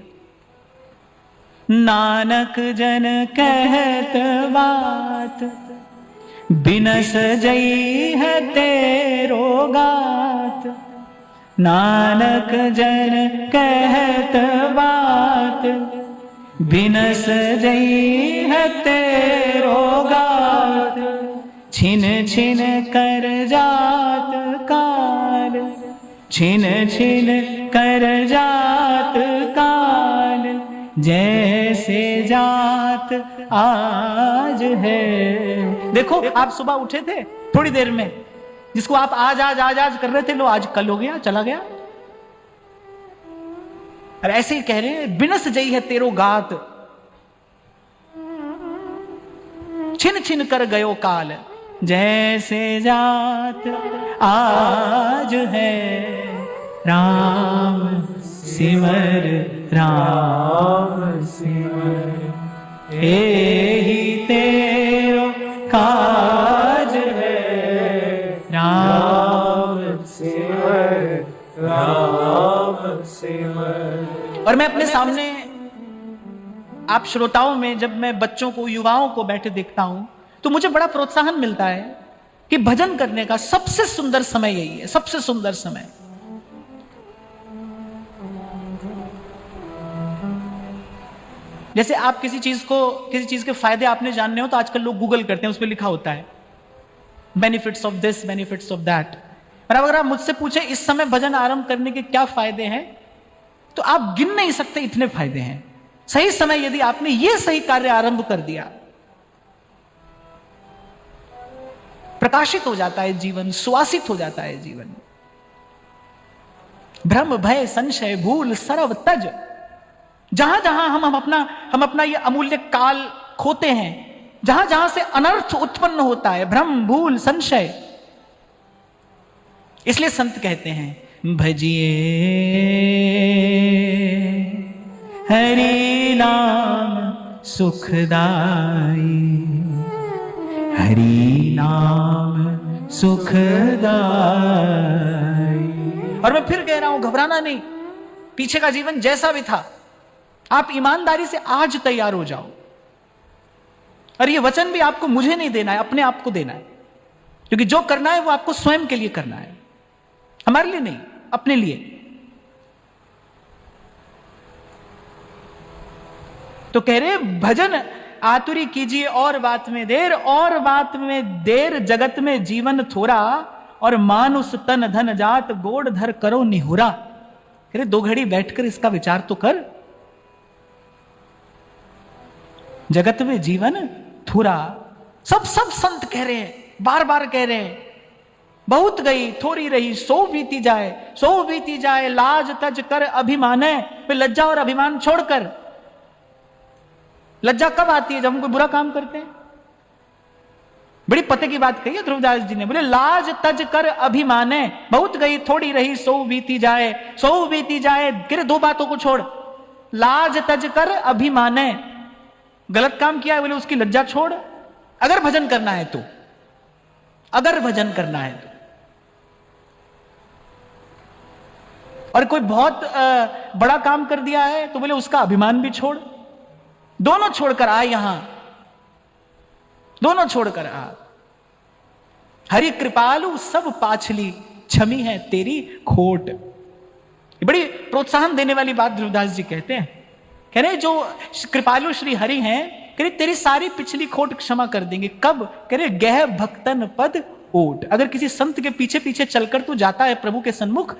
नानक जन कहत बात बिनस जई है तेरो गात। नानक जन कहत बात बिनस जई है तेरो गात। छिन छिन कर जात काल, छिन छिन कर जात काल, जैसे जात आज है। देखो आप सुबह उठे थे थोड़ी देर में, जिसको आप आज आज आज आज कर रहे थे, लो आज कल हो गया, चला गया। और ऐसे ही कह रहे हैं बिनस जई है तेरो गात, छिन छिन कर गयो काल, जैसे जात आज है। राम सिमर राम सिमर एही तेरो काज है। राम सिमर राम सिमर। और मैं अपने सामने आप श्रोताओं में जब मैं बच्चों को, युवाओं को बैठे देखता हूं तो मुझे बड़ा प्रोत्साहन मिलता है कि भजन करने का सबसे सुंदर समय यही है, सबसे सुंदर समय। जैसे आप किसी चीज के फायदे आपने जानने हो तो आजकल लोग गूगल करते हैं, उस पर लिखा होता है benefits of this, benefits of that. और अगर आप मुझसे पूछे इस समय भजन आरंभ करने के क्या फायदे हैं, तो आप गिन नहीं सकते, इतने फायदे हैं। सही समय यदि आपने यह सही कार्य आरंभ कर दिया, प्रकाशित हो जाता है जीवन, सुवासित हो जाता है जीवन। भ्रम भय संशय भूल सरव तज। जहां जहां हम अपना ये अमूल्य काल खोते हैं, जहां जहां से अनर्थ उत्पन्न होता है, भ्रम भूल संशय, इसलिए संत कहते हैं भजिए हरि नाम सुखदाई, हरि नाम सुखदाई। और मैं फिर कह रहा हूं, घबराना नहीं, पीछे का जीवन जैसा भी था, आप ईमानदारी से आज तैयार हो जाओ। और ये वचन भी आपको मुझे नहीं देना है, अपने आप को देना है, क्योंकि जो करना है वो आपको स्वयं के लिए करना है, हमारे लिए नहीं, अपने लिए। तो कह रहे भजन आतुरी कीजिए और बात में देर, और बात में देर जगत में जीवन थोड़ा, और मानुष तन धन जात गोड़ धर करो निहुरा। कह रहे 2 घड़ी बैठकर इसका विचार तो कर, जगत में जीवन थोड़ा। सब संत कह रहे हैं, बार बार कह रहे हैं, बहुत गई थोड़ी रही सो बीती जाए, सो बीती जाए लाज तज कर अभिमान है। फिर लज्जा और अभिमान छोड़कर, लज्जा कब आती है? जब हम कोई बुरा काम करते हैं। बड़ी पते की बात कही है ध्रुवदास जी ने, बोले लाज तज कर अभिमान है, बहुत गई थोड़ी रही सो बीती जाए, सो बीती जाए। फिर 2 बातों को छोड़, लाज तज कर अभिमान है, गलत काम किया है बोले उसकी लज्जा छोड़, अगर भजन करना है तो, अगर भजन करना है तो। और कोई बहुत बड़ा काम कर दिया है तो बोले उसका अभिमान भी छोड़। दोनों छोड़कर आ, यहां दोनों छोड़कर आ। हरि कृपालु सब पाछली, छमी है तेरी खोट। बड़ी प्रोत्साहन देने वाली बात ध्रुवदास जी कहते हैं, कह रहे जो कृपालु श्री हरि हैं, कह रहे तेरी सारी पिछली खोट क्षमा कर देंगे। कब? कह रहे गह भक्तन पद ओट। अगर किसी संत के पीछे पीछे चलकर तू जाता है प्रभु के सन्मुख,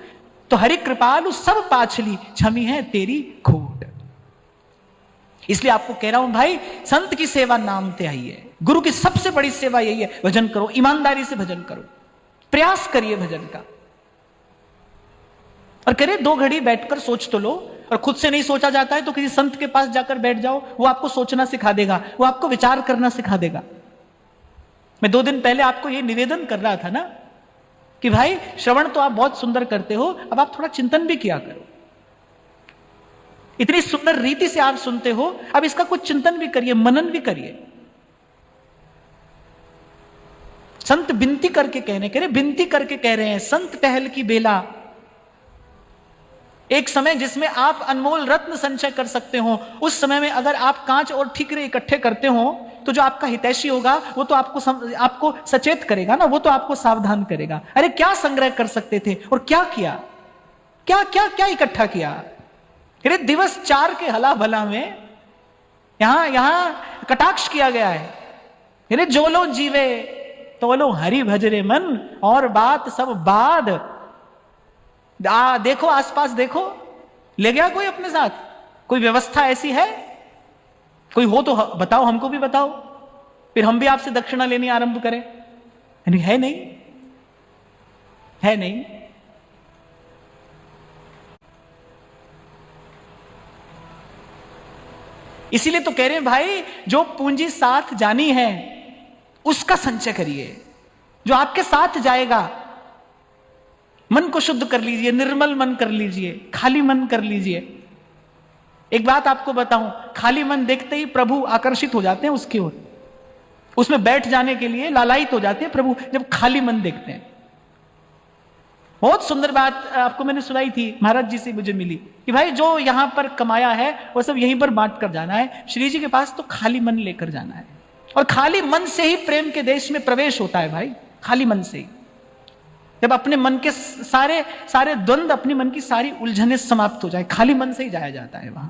तो हरि कृपालु सब पाछली, छमी है तेरी खोट। इसलिए आपको कह रहा हूं भाई, संत की सेवा नाम ते आई है। गुरु की सबसे बड़ी सेवा यही है, भजन करो, ईमानदारी से भजन करो, प्रयास करिए भजन का। और कह रहे 2 घड़ी बैठकर सोच तो लो, और खुद से नहीं सोचा जाता है तो किसी संत के पास जाकर बैठ जाओ, वो आपको सोचना सिखा देगा, वो आपको विचार करना सिखा देगा। मैं 2 दिन पहले आपको ये निवेदन कर रहा था ना कि भाई श्रवण तो आप बहुत सुंदर करते हो, अब आप थोड़ा चिंतन भी किया करो। इतनी सुंदर रीति से आप सुनते हो, अब इसका कुछ चिंतन भी करिए, मनन भी करिए। संत विनती करके कह रहे, विनती करके कह रहे हैं, संत टहल की बेला, एक समय जिसमें आप अनमोल रत्न संचय कर सकते हो, उस समय में अगर आप कांच और ठीकरे इकट्ठे करते हो, तो जो आपका हितैषी होगा वो तो आपको सचेत करेगा ना, वो तो आपको सावधान करेगा। अरे क्या संग्रह कर सकते थे और क्या किया, क्या क्या क्या इकट्ठा किया। अरे दिवस 4 के हला भला में यहां कटाक्ष किया गया है। अरे जो लो जीवे तो लो हरि भजरे मन, और बात सब बाद। देखो आसपास देखो, ले गया कोई अपने साथ? कोई व्यवस्था ऐसी है? कोई हो तो बताओ, हमको भी बताओ, फिर हम भी आपसे दक्षिणा लेनी आरंभ करें। है नहीं, है नहीं। इसीलिए तो कह रहे हैं भाई, जो पूंजी साथ जानी है उसका संचय करिए, जो आपके साथ जाएगा। मन को शुद्ध कर लीजिए, निर्मल मन कर लीजिए, खाली मन कर लीजिए। एक बात आपको बताऊं, खाली मन देखते ही प्रभु आकर्षित हो जाते हैं उसकी ओर, उसमें बैठ जाने के लिए लालायित हो जाते हैं प्रभु, जब खाली मन देखते हैं। बहुत सुंदर बात आपको मैंने सुनाई थी, महाराज जी से मुझे मिली, कि भाई जो यहां पर कमाया है वो सब यहीं पर बांट कर जाना है, श्री जी के पास तो खाली मन लेकर जाना है। और खाली मन से ही प्रेम के देश में प्रवेश होता है भाई, खाली मन से ही। जब अपने मन के सारे द्वंद्व, अपनी मन की सारी उलझने समाप्त हो जाए, खाली मन से ही जाया जाता है वहां।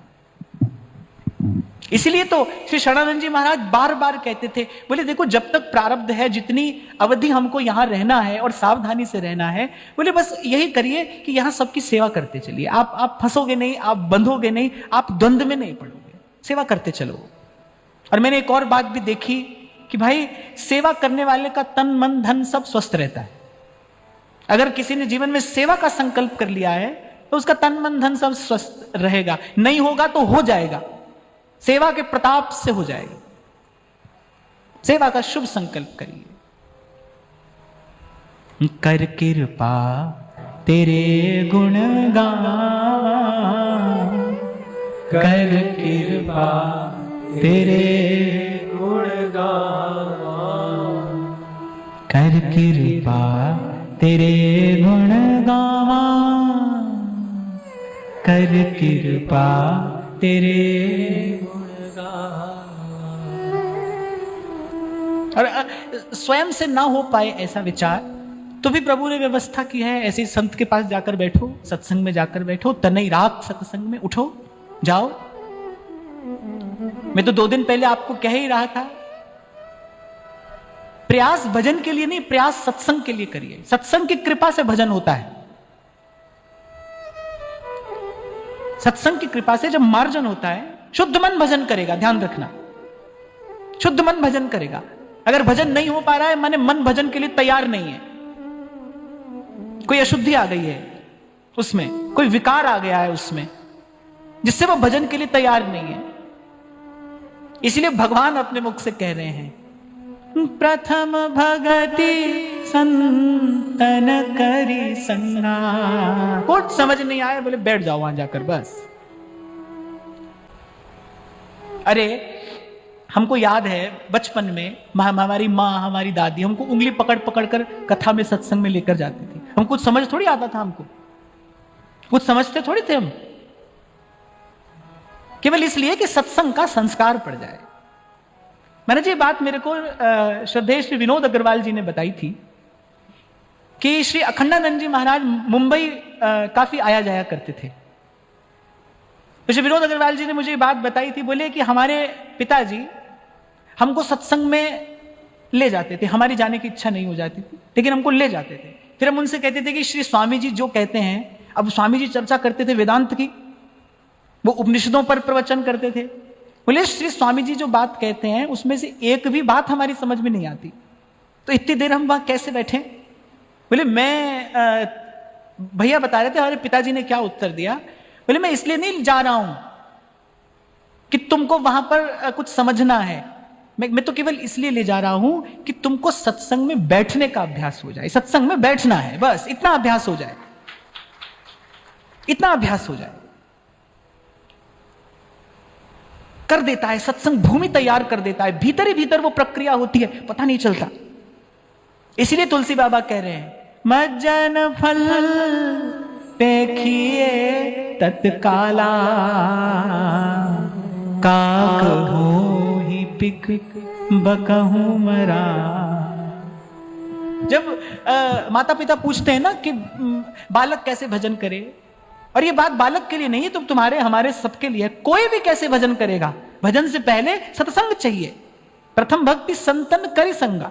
इसीलिए तो श्री शरणानंद जी महाराज बार बार कहते थे, बोले देखो जब तक प्रारब्ध है, जितनी अवधि हमको यहां रहना है और सावधानी से रहना है, बोले बस यही करिए कि यहां सबकी सेवा करते चलिए। आप फंसोगे नहीं, आप बंधोगे नहीं, आप द्वंद्व में नहीं पड़ोगे, सेवा करते चलो। और मैंने एक और बात भी देखी कि भाई सेवा करने वाले का तन मन धन सब स्वस्थ रहता है। अगर किसी ने जीवन में सेवा का संकल्प कर लिया है तो उसका तन मन धन सब स्वस्थ रहेगा, नहीं होगा तो हो जाएगा, सेवा के प्रताप से हो जाएगा। सेवा का शुभ संकल्प करिए। कर कृपा तेरे गुण गावा, कर कृपा तेरे गुण गावा, कर कृपा तेरे गुण गावा, कर कृपा तेरे गुण गावा। और स्वयं से ना हो पाए ऐसा विचार तो भी प्रभु ने व्यवस्था की है, ऐसे संत के पास जाकर बैठो, सत्संग में जाकर बैठो, तनई रात सत्संग में उठो, जाओ। मैं तो 2 दिन पहले आपको कह ही रहा था, प्रयास भजन के लिए नहीं, प्रयास सत्संग के लिए करिए। सत्संग की कृपा से भजन होता है। सत्संग की कृपा से जब मार्जन होता है, शुद्ध मन भजन करेगा, ध्यान रखना, शुद्ध मन भजन करेगा। अगर भजन नहीं हो पा रहा है माने मन भजन के लिए तैयार नहीं है, कोई अशुद्धि आ गई है उसमें, कोई विकार आ गया है उसमें, जिससे वो भजन के लिए तैयार नहीं है। इसलिए भगवान अपने मुख से कह रहे हैं, प्रथम भगति संतन करी संगा। कुछ समझ नहीं आया, बोले बैठ जाओ वहां जाकर बस। अरे हमको याद है बचपन में हमारी माँ, हमारी दादी हमको उंगली पकड़ पकड़ कर कथा में, सत्संग में लेकर जाती थी। हम कुछ समझ थोड़ी आता था, हमको कुछ समझते थोड़ी थे हम, केवल इसलिए कि सत्संग का संस्कार पड़ जाए। मैंने जी बात मेरे को श्रद्धेय श्री विनोद अग्रवाल जी ने बताई थी कि श्री अखंडानंद जी महाराज मुंबई काफी आया जाया करते थे। तो श्री विनोद अग्रवाल जी ने मुझे ये बात बताई थी, बोले कि हमारे पिताजी हमको सत्संग में ले जाते थे, हमारी जाने की इच्छा नहीं हो जाती थी लेकिन हमको ले जाते थे। फिर हम उनसे कहते थे कि श्री स्वामी जी जो कहते हैं, अब स्वामी जी चर्चा करते थे वेदांत की, वो उपनिषदों पर प्रवचन करते थे। बोले श्री स्वामी जी जो बात कहते हैं उसमें से एक भी बात हमारी समझ में नहीं आती, तो इतनी देर हम वहां कैसे बैठे? बोले मैं भैया बता रहे थे हमारे पिताजी ने क्या उत्तर दिया। बोले मैं इसलिए नहीं जा रहा हूं कि तुमको वहां पर कुछ समझना है, मैं तो केवल इसलिए ले जा रहा हूं कि तुमको सत्संग में बैठने का अभ्यास हो जाए। सत्संग में बैठना है बस, इतना अभ्यास हो जाए, इतना अभ्यास हो जाए। कर देता है सत्संग, भूमि तैयार कर देता है, भीतर ही भीतर वो प्रक्रिया होती है, पता नहीं चलता। इसीलिए तुलसी बाबा कह रहे हैं, मज्जन फल पेखिए तत्काला, काक हो ही पिक बकहूं मरा। जब माता पिता पूछते हैं ना कि बालक कैसे भजन करे, और ये बात बालक के लिए नहीं है, तो तुम्हारे हमारे सबके लिए, कोई भी कैसे भजन करेगा, भजन से पहले सत्संग चाहिए। प्रथम भक्ति संतन करी संगा।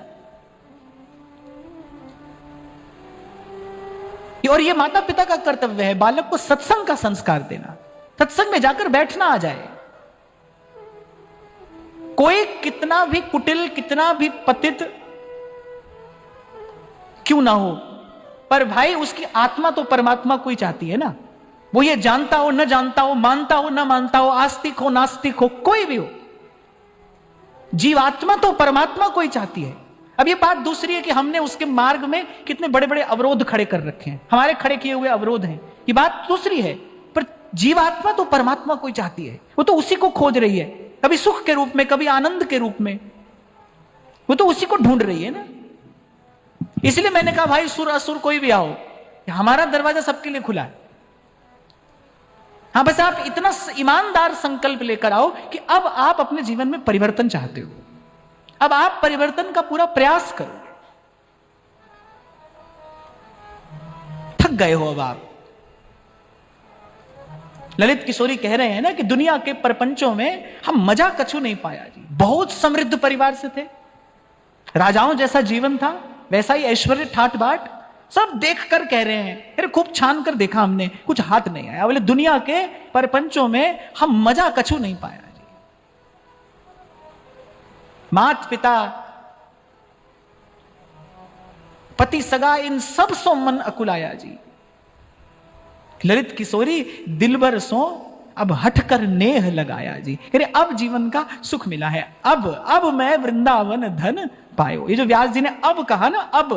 और ये माता पिता का कर्तव्य है बालक को सत्संग का संस्कार देना, सत्संग में जाकर बैठना आ जाए। कोई कितना भी कुटिल, कितना भी पतित क्यों ना हो, पर भाई उसकी आत्मा तो परमात्मा को ही चाहती है ना। वो ये जानता हो न जानता हो, मानता हो न मानता हो, आस्तिक हो नास्तिक हो, कोई भी हो, जीवात्मा तो परमात्मा को ही चाहती है। अब ये बात दूसरी है कि हमने उसके मार्ग में कितने बड़े बड़े अवरोध खड़े कर रखे हैं, हमारे खड़े किए हुए अवरोध हैं, ये बात दूसरी है। पर जीवात्मा तो परमात्मा को ही चाहती है, वो तो उसी को खोज रही है, कभी सुख के रूप में, कभी आनंद के रूप में, वो तो उसी को ढूंढ रही है ना। इसलिए मैंने कहा भाई सुर असुर कोई भी आओ, हमारा दरवाजा सबके लिए खुला है। हाँ, बस आप इतना ईमानदार संकल्प लेकर आओ कि अब आप अपने जीवन में परिवर्तन चाहते हो, अब आप परिवर्तन का पूरा प्रयास करो। थक गए हो अब आप। ललित किशोरी कह रहे हैं ना कि दुनिया के प्रपंचों में हम मजा कछु नहीं पाया जी। बहुत समृद्ध परिवार से थे, राजाओं जैसा जीवन था, वैसा ही ऐश्वर्य ठाट बाट, सब देखकर कह रहे हैं, अरे खूब छान कर देखा हमने, कुछ हाथ नहीं आया। बोले दुनिया के परपंचों में हम मजा कछु नहीं पाया जी। मात पिता पति सगा इन सब सो मन अकुलाया जी। ललित किशोरी दिलबर सो अब हट कर नेह लगाया जी। कह रहे अब जीवन का सुख मिला है, अब मैं वृंदावन धन पायो। ये जो व्यास जी ने अब कहा ना, अब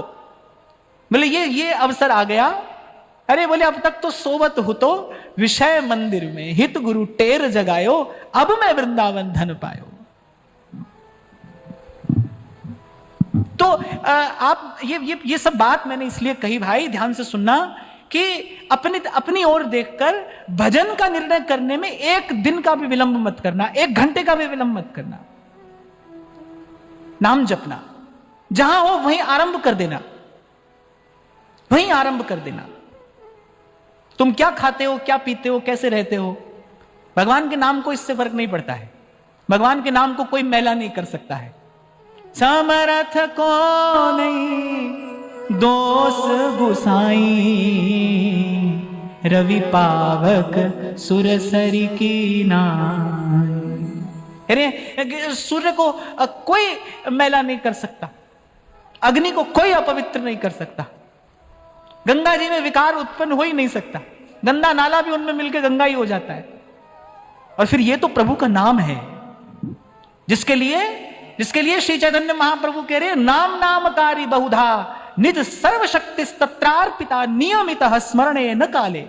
बोले ये अवसर आ गया। अरे बोले अब तक तो सोवत हो तो विषय मंदिर में, हित गुरु टेर जगायो, अब मैं वृंदावन धन पायो। तो आप ये सब बात मैंने इसलिए कही भाई, ध्यान से सुनना, कि अपनी ओर देखकर भजन का निर्णय करने में एक दिन का भी विलंब मत करना, एक घंटे का भी विलंब मत करना। नाम जपना, जहां हो वहीं आरंभ कर देना, वहीं आरंभ कर देना। तुम क्या खाते हो, क्या पीते हो, कैसे रहते हो, भगवान के नाम को इससे फर्क नहीं पड़ता है। भगवान के नाम को कोई मैला नहीं कर सकता है। समर्थ को नहीं दोष गुसाई, रवि पावक सुरसरी की नाई। अरे सूर्य को कोई मैला नहीं कर सकता, अग्नि को कोई अपवित्र नहीं कर सकता, गंगा जी में विकार उत्पन्न हो ही नहीं सकता, गंदा नाला भी उनमें मिलकर गंगा ही हो जाता है। और फिर ये तो प्रभु का नाम है, जिसके लिए श्री चैतन्य महाप्रभु कह रहे नाम नामकारी बहुधा निज सर्वशक्ति तत्रार्पिता नियमित स्मरणे न काले।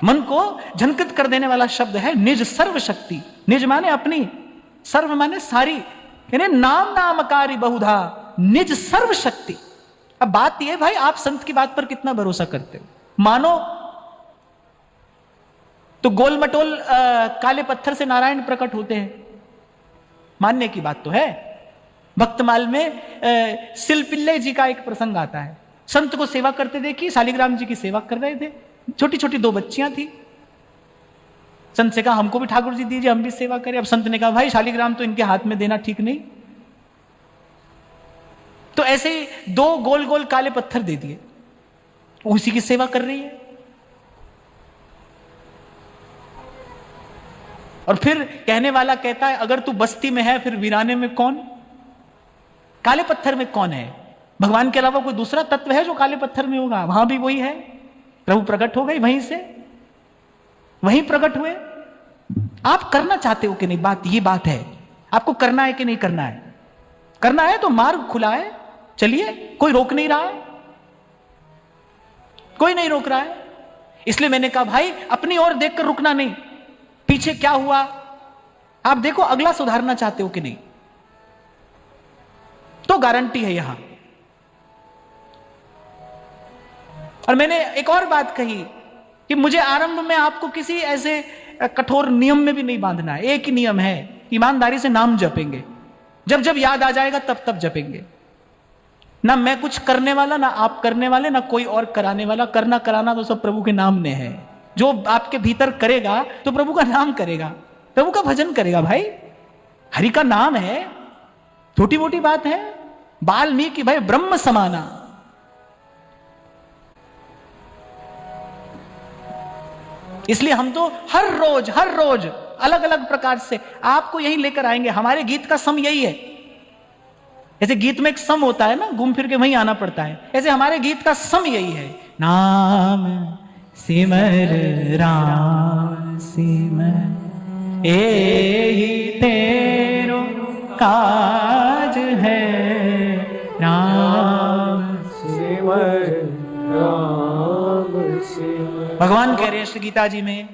मन को झंकृत कर देने वाला शब्द है निज सर्वशक्ति। निज माने अपनी, सर्व माने सारी, यानी नाम नामकारी बहुधा निज सर्वशक्ति। अब बात यह भाई, आप संत की बात पर कितना भरोसा करते हो? मानो तो गोल मटोल काले पत्थर से नारायण प्रकट होते हैं, मानने की बात तो है। भक्तमाल में सिलपिल्ले जी का एक प्रसंग आता है। संत को सेवा करते देखिए, शालिग्राम जी की सेवा कर रहे थे, छोटी छोटी 2 बच्चियां थी। संत से कहा हमको भी ठाकुर जी दीजिए, हम भी सेवा करें। अब संत ने कहा भाई शालिग्राम तो इनके हाथ में देना ठीक नहीं, तो ऐसे ही 2 गोल गोल काले पत्थर दे दिए, उसी की सेवा कर रही है। और फिर कहने वाला कहता है अगर तू बस्ती में है फिर वीराने में कौन? काले पत्थर में कौन है? भगवान के अलावा कोई दूसरा तत्व है जो काले पत्थर में होगा? वहां भी वही है, प्रभु प्रकट हो गए वहीं से, वहीं प्रकट हुए। आप करना चाहते हो कि नहीं? ये बात है, आपको करना है कि नहीं करना है? करना है तो मार्ग खुला है, चलिए, कोई रोक नहीं रहा है, कोई नहीं रोक रहा है। इसलिए मैंने कहा भाई अपनी ओर देखकर रुकना नहीं, पीछे क्या हुआ आप देखो, अगला सुधारना चाहते हो कि नहीं, तो गारंटी है यहां। और मैंने एक और बात कही कि मुझे आरंभ में आपको किसी ऐसे कठोर नियम में भी नहीं बांधना है। एक ही नियम है, ईमानदारी से नाम जपेंगे, जब जब याद आ जाएगा तब तब जपेंगे। ना मैं कुछ करने वाला, ना आप करने वाले, ना कोई और कराने वाला। करना कराना तो सब प्रभु के नाम में है। जो आपके भीतर करेगा तो प्रभु का नाम करेगा, प्रभु का भजन करेगा। भाई हरि का नाम है, छोटी मोटी बात है। वाल्मीकि भाई ब्रह्म समाना, इसलिए हम तो हर रोज अलग अलग प्रकार से आपको यही लेकर आएंगे। हमारे गीत का सम यही है। जैसे गीत में एक सम होता है ना, घूम फिर के वहीं आना पड़ता है, ऐसे हमारे गीत का सम यही है। नाम सिमर राम सिमर एहि तेरो काज है, राम सिमर राम सिमर। भगवान कह रहे हैं श्री गीता जी में,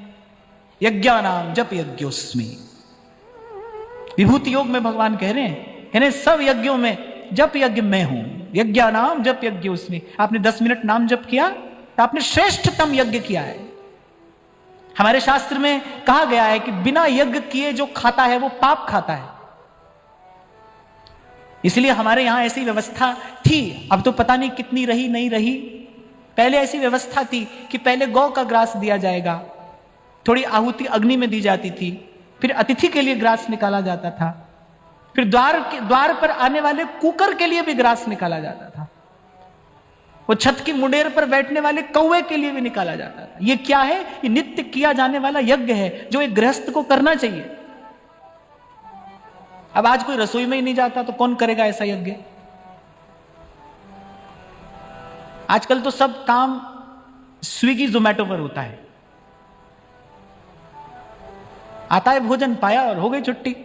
यज्ञानाम जप यज्ञोस्मि। विभूति योग में भगवान कह रहे हैं इन्हें सब यज्ञों में जप यज्ञ मैं हूं। यज्ञानाम जप यज्ञोस्मि। आपने 10 मिनट नाम जप किया तो आपने श्रेष्ठतम यज्ञ किया है। हमारे शास्त्र में कहा गया है कि बिना यज्ञ किए जो खाता है वो पाप खाता है। इसलिए हमारे यहां ऐसी व्यवस्था थी, अब तो पता नहीं कितनी रही नहीं रही। पहले ऐसी व्यवस्था थी कि पहले गौ का ग्रास दिया जाएगा, थोड़ी आहुति अग्नि में दी जाती थी, फिर अतिथि के लिए ग्रास निकाला जाता था, फिर द्वार पर आने वाले कुकर के लिए भी ग्रास निकाला जाता था, वो छत की मुंडेर पर बैठने वाले कौवे के लिए भी निकाला जाता था। ये क्या है? ये नित्य किया जाने वाला यज्ञ है जो एक गृहस्थ को करना चाहिए। अब आज कोई रसोई में ही नहीं जाता तो कौन करेगा ऐसा यज्ञ? आजकल तो सब काम स्विगी जोमेटो पर होता है। आता है भोजन, पाया और हो गई छुट्टी।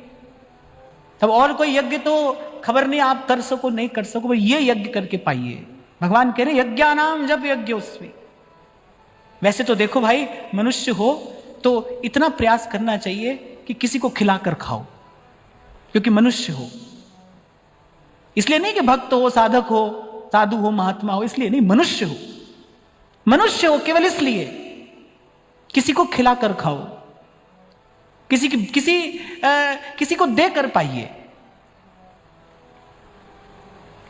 तब और कोई यज्ञ तो खबर नहीं आप कर सको नहीं कर सको, ये यज्ञ करके पाइए। भगवान कह रहे यज्ञानाम जब यज्ञोस्मि। वैसे तो देखो भाई, मनुष्य हो तो इतना प्रयास करना चाहिए कि किसी को खिलाकर खाओ, क्योंकि मनुष्य हो। इसलिए नहीं कि भक्त हो, साधक हो, साधु हो, महात्मा हो, इसलिए नहीं, मनुष्य हो। मनुष्य हो केवल इसलिए किसी को खिलाकर खाओ, किसी को देकर पाइए।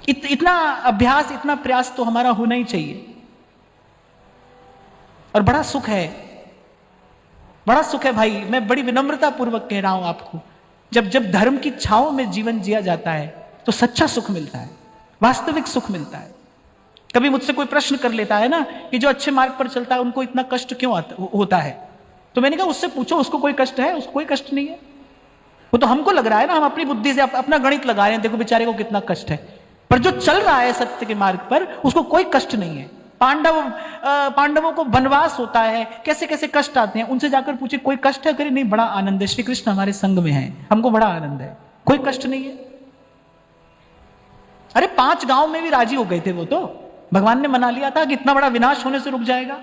इतना अभ्यास, इतना प्रयास तो हमारा होना ही चाहिए। और बड़ा सुख है, बड़ा सुख है भाई। मैं बड़ी विनम्रता पूर्वक कह रहा हूं आपको, जब धर्म की छांव में जीवन जिया जाता है तो सच्चा सुख मिलता है, वास्तविक सुख मिलता है। कभी मुझसे कोई प्रश्न कर लेता है ना कि जो अच्छे मार्ग पर चलता है उनको इतना कष्ट क्यों होता है, तो मैंने कहा उससे पूछो, उसको कोई कष्ट है? उसको कोई कष्ट नहीं है। वो तो हमको लग रहा है ना, हम अपनी बुद्धि से अपना गणित लगा रहे हैं, देखो बेचारे को कितना कष्ट है। पर जो चल रहा है सत्य के मार्ग पर, उसको कोई कष्ट नहीं है। पांडवों को वनवास होता है, कैसे कैसे कष्ट आते हैं, उनसे जाकर पूछे कोई कष्ट है? करे नहीं, बड़ा आनंद है, श्री कृष्ण हमारे संग में है, हमको बड़ा आनंद है, कोई कष्ट नहीं है। अरे 5 गांव में भी राजी हो गए थे वो तो, भगवान ने मना लिया था कि इतना बड़ा विनाश होने से रुक जाएगा।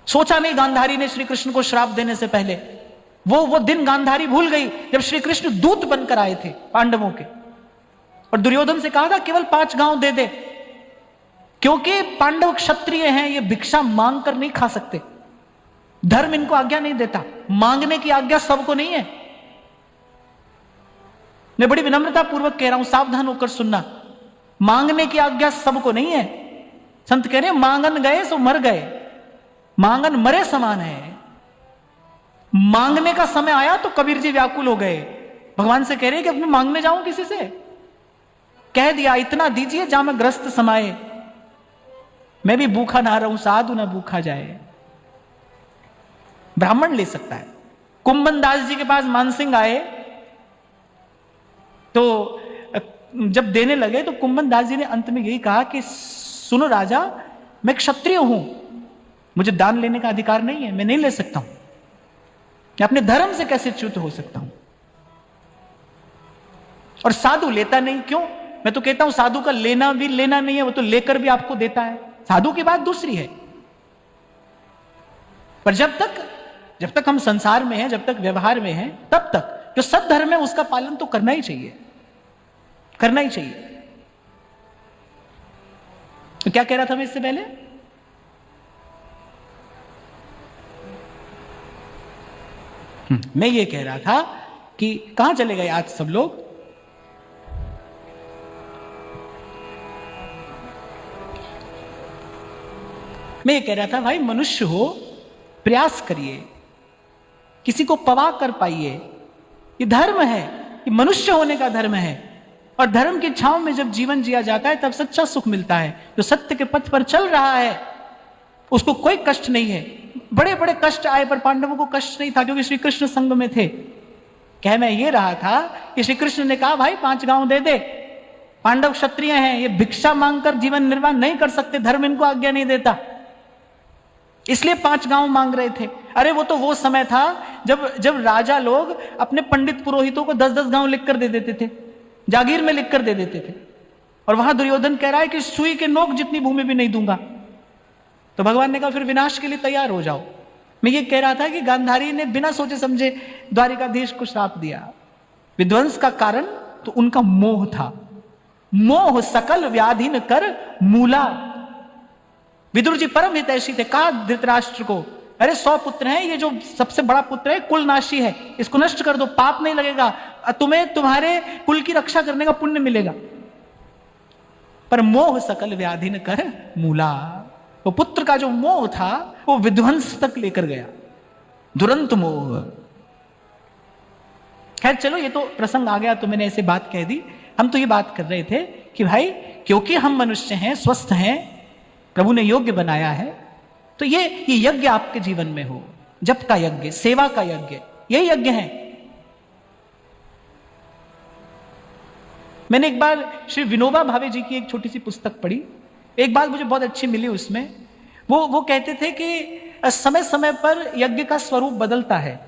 सोचा नहीं गांधारी ने श्री कृष्ण को श्राप देने से पहले। वो दिन गांधारी भूल गई जब श्री कृष्ण दूत बनकर आए थे पांडवों के, और दुर्योधन से कहा था केवल 5 गांव दे दे, क्योंकि पांडव क्षत्रिय हैं, ये भिक्षा मांग कर नहीं खा सकते, धर्म इनको आज्ञा नहीं देता, मांगने की आज्ञा सबको नहीं है। मैं बड़ी विनम्रता पूर्वक कह रहा हूं, सावधान होकर सुनना, मांगने की आज्ञा सबको नहीं है। संत कह रहे हैं मांगन गए सो मर गए, मांगन मरे समान है। मांगने का समय आया तो कबीर जी व्याकुल हो गए, भगवान से कह रहे हैं कि अपने मांगने जाऊं किसी से, कह दिया इतना दीजिए जहां मैं ग्रस्त समाये, मैं भी भूखा ना रहूं, साधु ना भूखा जाए। ब्राह्मण ले सकता है। कुंभन दास जी के पास मानसिंह आए तो जब देने लगे तो कुंभन दास जी ने अंत में यही कहा कि सुनो राजा, मैं क्षत्रिय हूं, मुझे दान लेने का अधिकार नहीं है, मैं नहीं ले सकता हूं, मैं अपने धर्म से कैसे च्युत हो सकता हूं। और साधु लेता नहीं, क्यों? मैं तो कहता हूं साधु का लेना भी लेना नहीं है, वो तो लेकर भी आपको देता है। साधु की बात दूसरी है। पर जब तक हम संसार में हैं, जब तक व्यवहार में हैं, तब तक जो सद्धर्म है उसका पालन तो करना ही चाहिए, करना ही चाहिए। तो क्या कह रहा था मैं इससे पहले? मैं ये कह रहा था कि कहां चले गए आज सब लोग? मैं ये कह रहा था भाई, मनुष्य हो, प्रयास करिए, किसी को पवा कर पाइए, ये धर्म है, ये मनुष्य होने का धर्म है। और धर्म की छांव में जब जीवन जिया जाता है तब सच्चा सुख मिलता है। जो सत्य के पथ पर चल रहा है उसको कोई कष्ट नहीं है। बड़े बड़े कष्ट आए पर पांडवों को कष्ट नहीं था, क्योंकि श्री कृष्ण संग में थे। कह मैं ये रहा था कि श्री कृष्ण ने कहा भाई 5 गांव दे दे, पांडव क्षत्रिय हैं, ये भिक्षा मांगकर जीवन निर्वाह नहीं कर सकते, धर्म इनको आज्ञा नहीं देता, इसलिए 5 गांव मांग रहे थे। अरे वो समय था जब राजा लोग अपने पंडित पुरोहितों को 10-10 गांव लिखकर दे देते थे, जागीर में लिखकर दे देते थे। और वहां दुर्योधन कह रहा है कि सुई के नोक जितनी भूमि भी नहीं दूंगा। तो भगवान ने कहा फिर विनाश के लिए तैयार हो जाओ। मैं ये कह रहा था कि गांधारी ने बिना सोचे समझे द्वारिकाधीश को श्राप दिया। विध्वंस का कारण तो उनका मोह था। मोह सकल व्याधि न कर मूला। विदुर जी परम हितैषी थे। कहा धृतराष्ट्र को, अरे 100 पुत्र हैं, ये जो सबसे बड़ा पुत्र है कुलनाशी है, इसको नष्ट कर दो, पाप नहीं लगेगा, तुम्हें तुम्हारे कुल की रक्षा करने का पुण्य मिलेगा। पर मोह सकल व्याधि न कर मूला। वो पुत्र का जो मोह था वो विध्वंस तक लेकर गया, दुरंत मोह। खैर चलो, ये तो प्रसंग आ गया तो मैंने ऐसे बात कह दी। हम तो ये बात कर रहे थे कि भाई क्योंकि हम मनुष्य हैं, स्वस्थ हैं, प्रभु ने योग्य बनाया है, तो ये यज्ञ आपके जीवन में हो। जप का यज्ञ, सेवा का यज्ञ, यही यज्ञ है। मैंने एक बार श्री विनोबा भावे जी की एक छोटी सी पुस्तक पढ़ी, एक बात मुझे बहुत अच्छी मिली उसमें, वो कहते थे कि समय समय पर यज्ञ का स्वरूप बदलता है।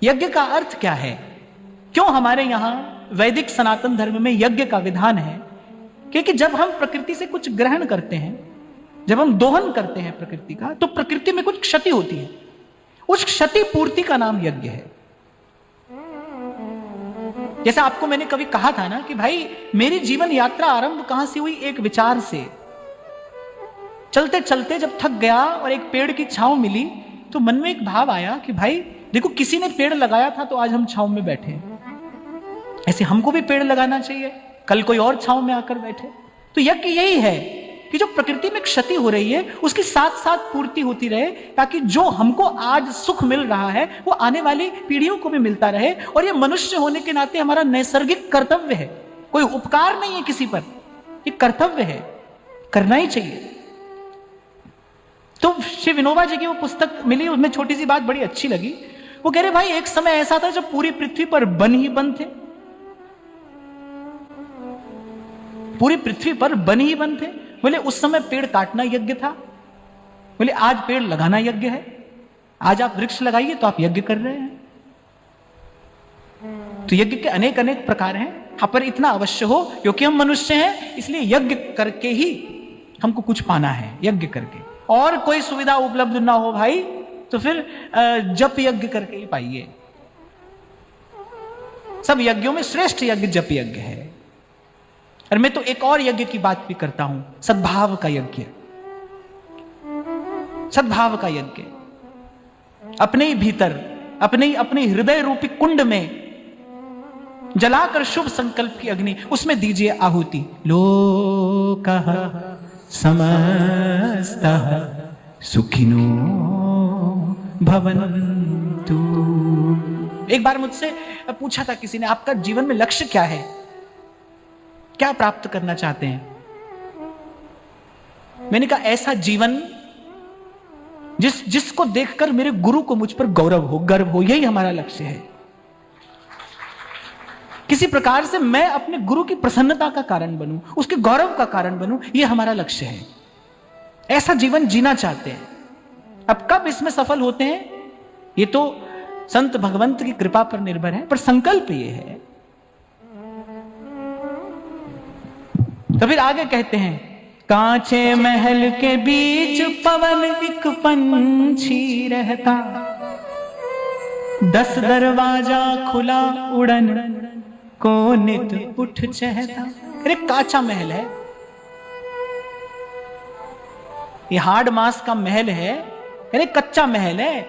यज्ञ का अर्थ क्या है? क्यों हमारे यहां वैदिक सनातन धर्म में यज्ञ का विधान है? क्योंकि जब हम प्रकृति से कुछ ग्रहण करते हैं, जब हम दोहन करते हैं प्रकृति का, तो प्रकृति में कुछ क्षति होती है। उस क्षति पूर्ति का नाम यज्ञ है। जैसा आपको मैंने कभी कहा था ना कि भाई मेरी जीवन यात्रा आरंभ कहां से हुई? एक विचार से। चलते चलते जब थक गया और एक पेड़ की छांव मिली तो मन में एक भाव आया कि भाई देखो, किसी ने पेड़ लगाया था तो आज हम छांव में बैठे हैं, ऐसे हमको भी पेड़ लगाना चाहिए, कल कोई और छांव में आकर बैठे। तो यज्ञ यही है कि जो प्रकृति में क्षति हो रही है उसकी साथ साथ पूर्ति होती रहे, ताकि जो हमको आज सुख मिल रहा है वो आने वाली पीढ़ियों को भी मिलता रहे। और ये मनुष्य होने के नाते हमारा नैसर्गिक कर्तव्य है, कोई उपकार नहीं है किसी पर, ये कर्तव्य है, करना ही चाहिए। तो श्री विनोबा जी की वो पुस्तक मिली, उसमें छोटी सी बात बड़ी अच्छी लगी। वो कह रहे भाई एक समय ऐसा था जब पूरी पृथ्वी पर वन ही वन थे, पूरी पृथ्वी पर वन ही वन थे। बोले उस समय पेड़ काटना यज्ञ था, बोले आज पेड़ लगाना यज्ञ है। आज आप वृक्ष लगाइए तो आप यज्ञ कर रहे हैं। तो यज्ञ के अनेक अनेक प्रकार हैं, यहां पर इतना अवश्य हो क्योंकि हम मनुष्य हैं, इसलिए यज्ञ करके ही हमको कुछ पाना है, यज्ञ करके। और कोई सुविधा उपलब्ध ना हो भाई तो फिर जप यज्ञ करके ही पाइए। सब यज्ञों में श्रेष्ठ यज्ञ जप यज्ञ है। और मैं तो एक और यज्ञ की बात भी करता हूं, सद्भाव का यज्ञ। सद्भाव का यज्ञ अपने ही भीतर, अपने हृदय रूपी कुंड में जलाकर शुभ संकल्प की अग्नि, उसमें दीजिए आहुति। लोकः समस्तः सुखिनो भवन्तु। एक बार मुझसे पूछा था किसी ने, आपका जीवन में लक्ष्य क्या है, क्या प्राप्त करना चाहते हैं? मैंने कहा ऐसा जीवन जिसको देखकर मेरे गुरु को मुझ पर गौरव हो, गर्व हो, यही हमारा लक्ष्य है। किसी प्रकार से मैं अपने गुरु की प्रसन्नता का कारण बनूं, उसके गौरव का कारण बनूं, यह हमारा लक्ष्य है। ऐसा जीवन जीना चाहते हैं। अब कब इसमें सफल होते हैं ये तो संत भगवंत की कृपा पर निर्भर है, पर संकल्प ये है। तो फिर आगे कहते हैं, कांचे महल के बीच पवन एक पंछी रहता, 10 दरवाजा खुला उड़न को नित उठ चहता। अरे कांचा महल है, ये हार्ड मास का महल है, अरे कच्चा महल है।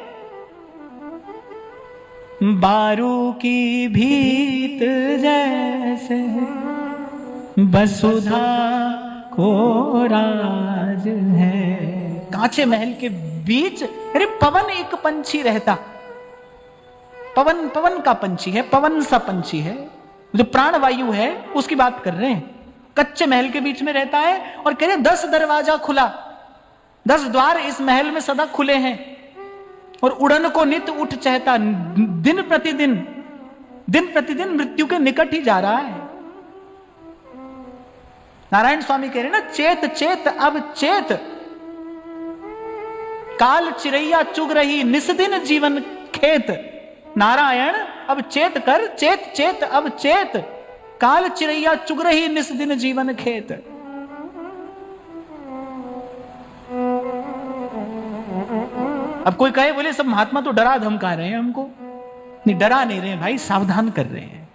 बारू की भीत जैसे वसुधा को राज है। कांचे महल के बीच अरे पवन एक पंछी रहता। पवन पवन का पंछी है, पवन सा पंछी है, जो प्राणवायु है उसकी बात कर रहे हैं। कच्चे महल के बीच में रहता है और कह रहे 10 दरवाजा खुला, 10 द्वार इस महल में सदा खुले हैं। और उड़न को नित उठ चहता, दिन प्रतिदिन मृत्यु के निकट ही जा रहा है। नारायण स्वामी कह रहे ना, चेत चेत अब चेत, काल चिरैया चुग रही निस्दिन जीवन खेत। नारायण अब चेत कर, चेत चेत अब चेत, काल चिरैया चुग रही निस्दिन जीवन खेत। अब कोई कहे बोले सब महात्मा तो डरा धमका रहे हैं हमको। नहीं, डरा नहीं रहे भाई, सावधान कर रहे हैं।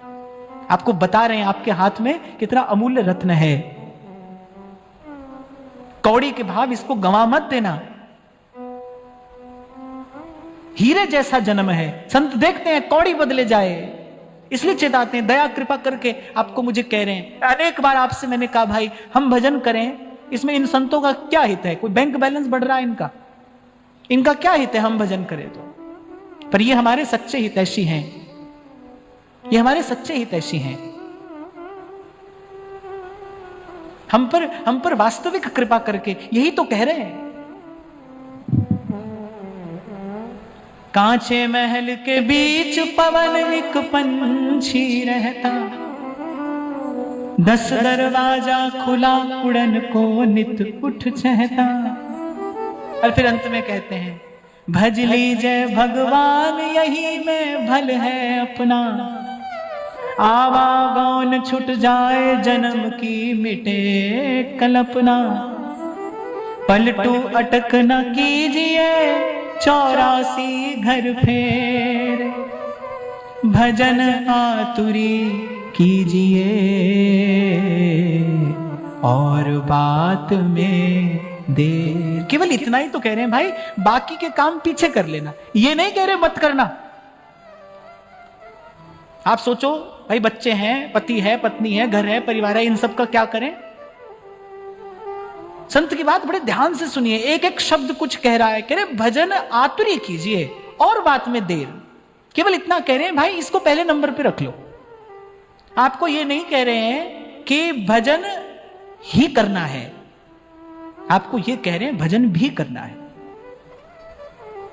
आपको बता रहे हैं आपके हाथ में कितना अमूल्य रत्न है। कौड़ी के भाव, इसको गंवा मत देना। हीरे जैसा जन्म है। संत देखते हैं कौड़ी बदले जाए, इसलिए चेताते हैं, दया कृपा करके आपको मुझे कह रहे हैं। अनेक बार आपसे मैंने कहा भाई हम भजन करें, इसमें इन संतों का क्या हित है? कोई बैंक बैलेंस बढ़ रहा है इनका क्या हित है हम भजन करें तो? पर ये हमारे सच्चे हितैषी हैं, ये हमारे सच्चे हितैषी हैं। हम पर वास्तविक कृपा करके यही तो कह रहे हैं। कांचे महल के बीच पवन एक पंछी रहता, 10 दरवाजा खुला उड़न को नित उठ चहता। और फिर अंत में कहते हैं भज लीजय भगवान यही में भल है अपना, आवागौन छुट जाए जन्म की मिटे कल्पना, पलटू अटक न कीजिए 84 घर फेर, भजन आतुरी कीजिए और बात में देर। केवल इतना ही तो कह रहे हैं भाई, बाकी के काम पीछे कर लेना, ये नहीं कह रहे मत करना। आप सोचो भाई, बच्चे हैं, पति है, पत्नी है, घर है, परिवार है, इन सब का क्या करें? संत की बात बड़े ध्यान से सुनिए, एक एक शब्द कुछ कह रहा है। कह रहे भजन आतुरी कीजिए और बात में देर। केवल इतना कह रहे हैं भाई, इसको पहले नंबर पे रख लो। आपको ये नहीं कह रहे हैं कि भजन ही करना है, आपको ये कह रहे हैं भजन भी करना है,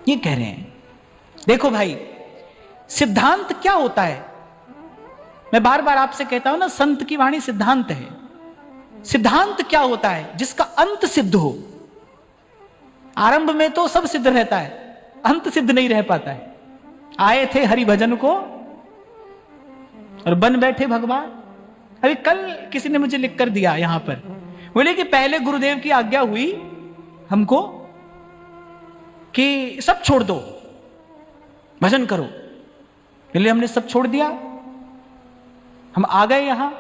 ये कह रहे हैं। देखो भाई, सिद्धांत क्या होता है? मैं बार बार आपसे कहता हूं ना, संत की वाणी सिद्धांत है। सिद्धांत क्या होता है? जिसका अंत सिद्ध हो। आरंभ में तो सब सिद्ध रहता है, अंत सिद्ध नहीं रह पाता है। आए थे हरि भजन को और बन बैठे भगवान। अभी कल किसी ने मुझे लिख कर दिया यहां पर, बोले कि पहले गुरुदेव की आज्ञा हुई हमको कि सब छोड़ दो, भजन करो। पहले हमने सब छोड़ दिया, हम आ गए यहां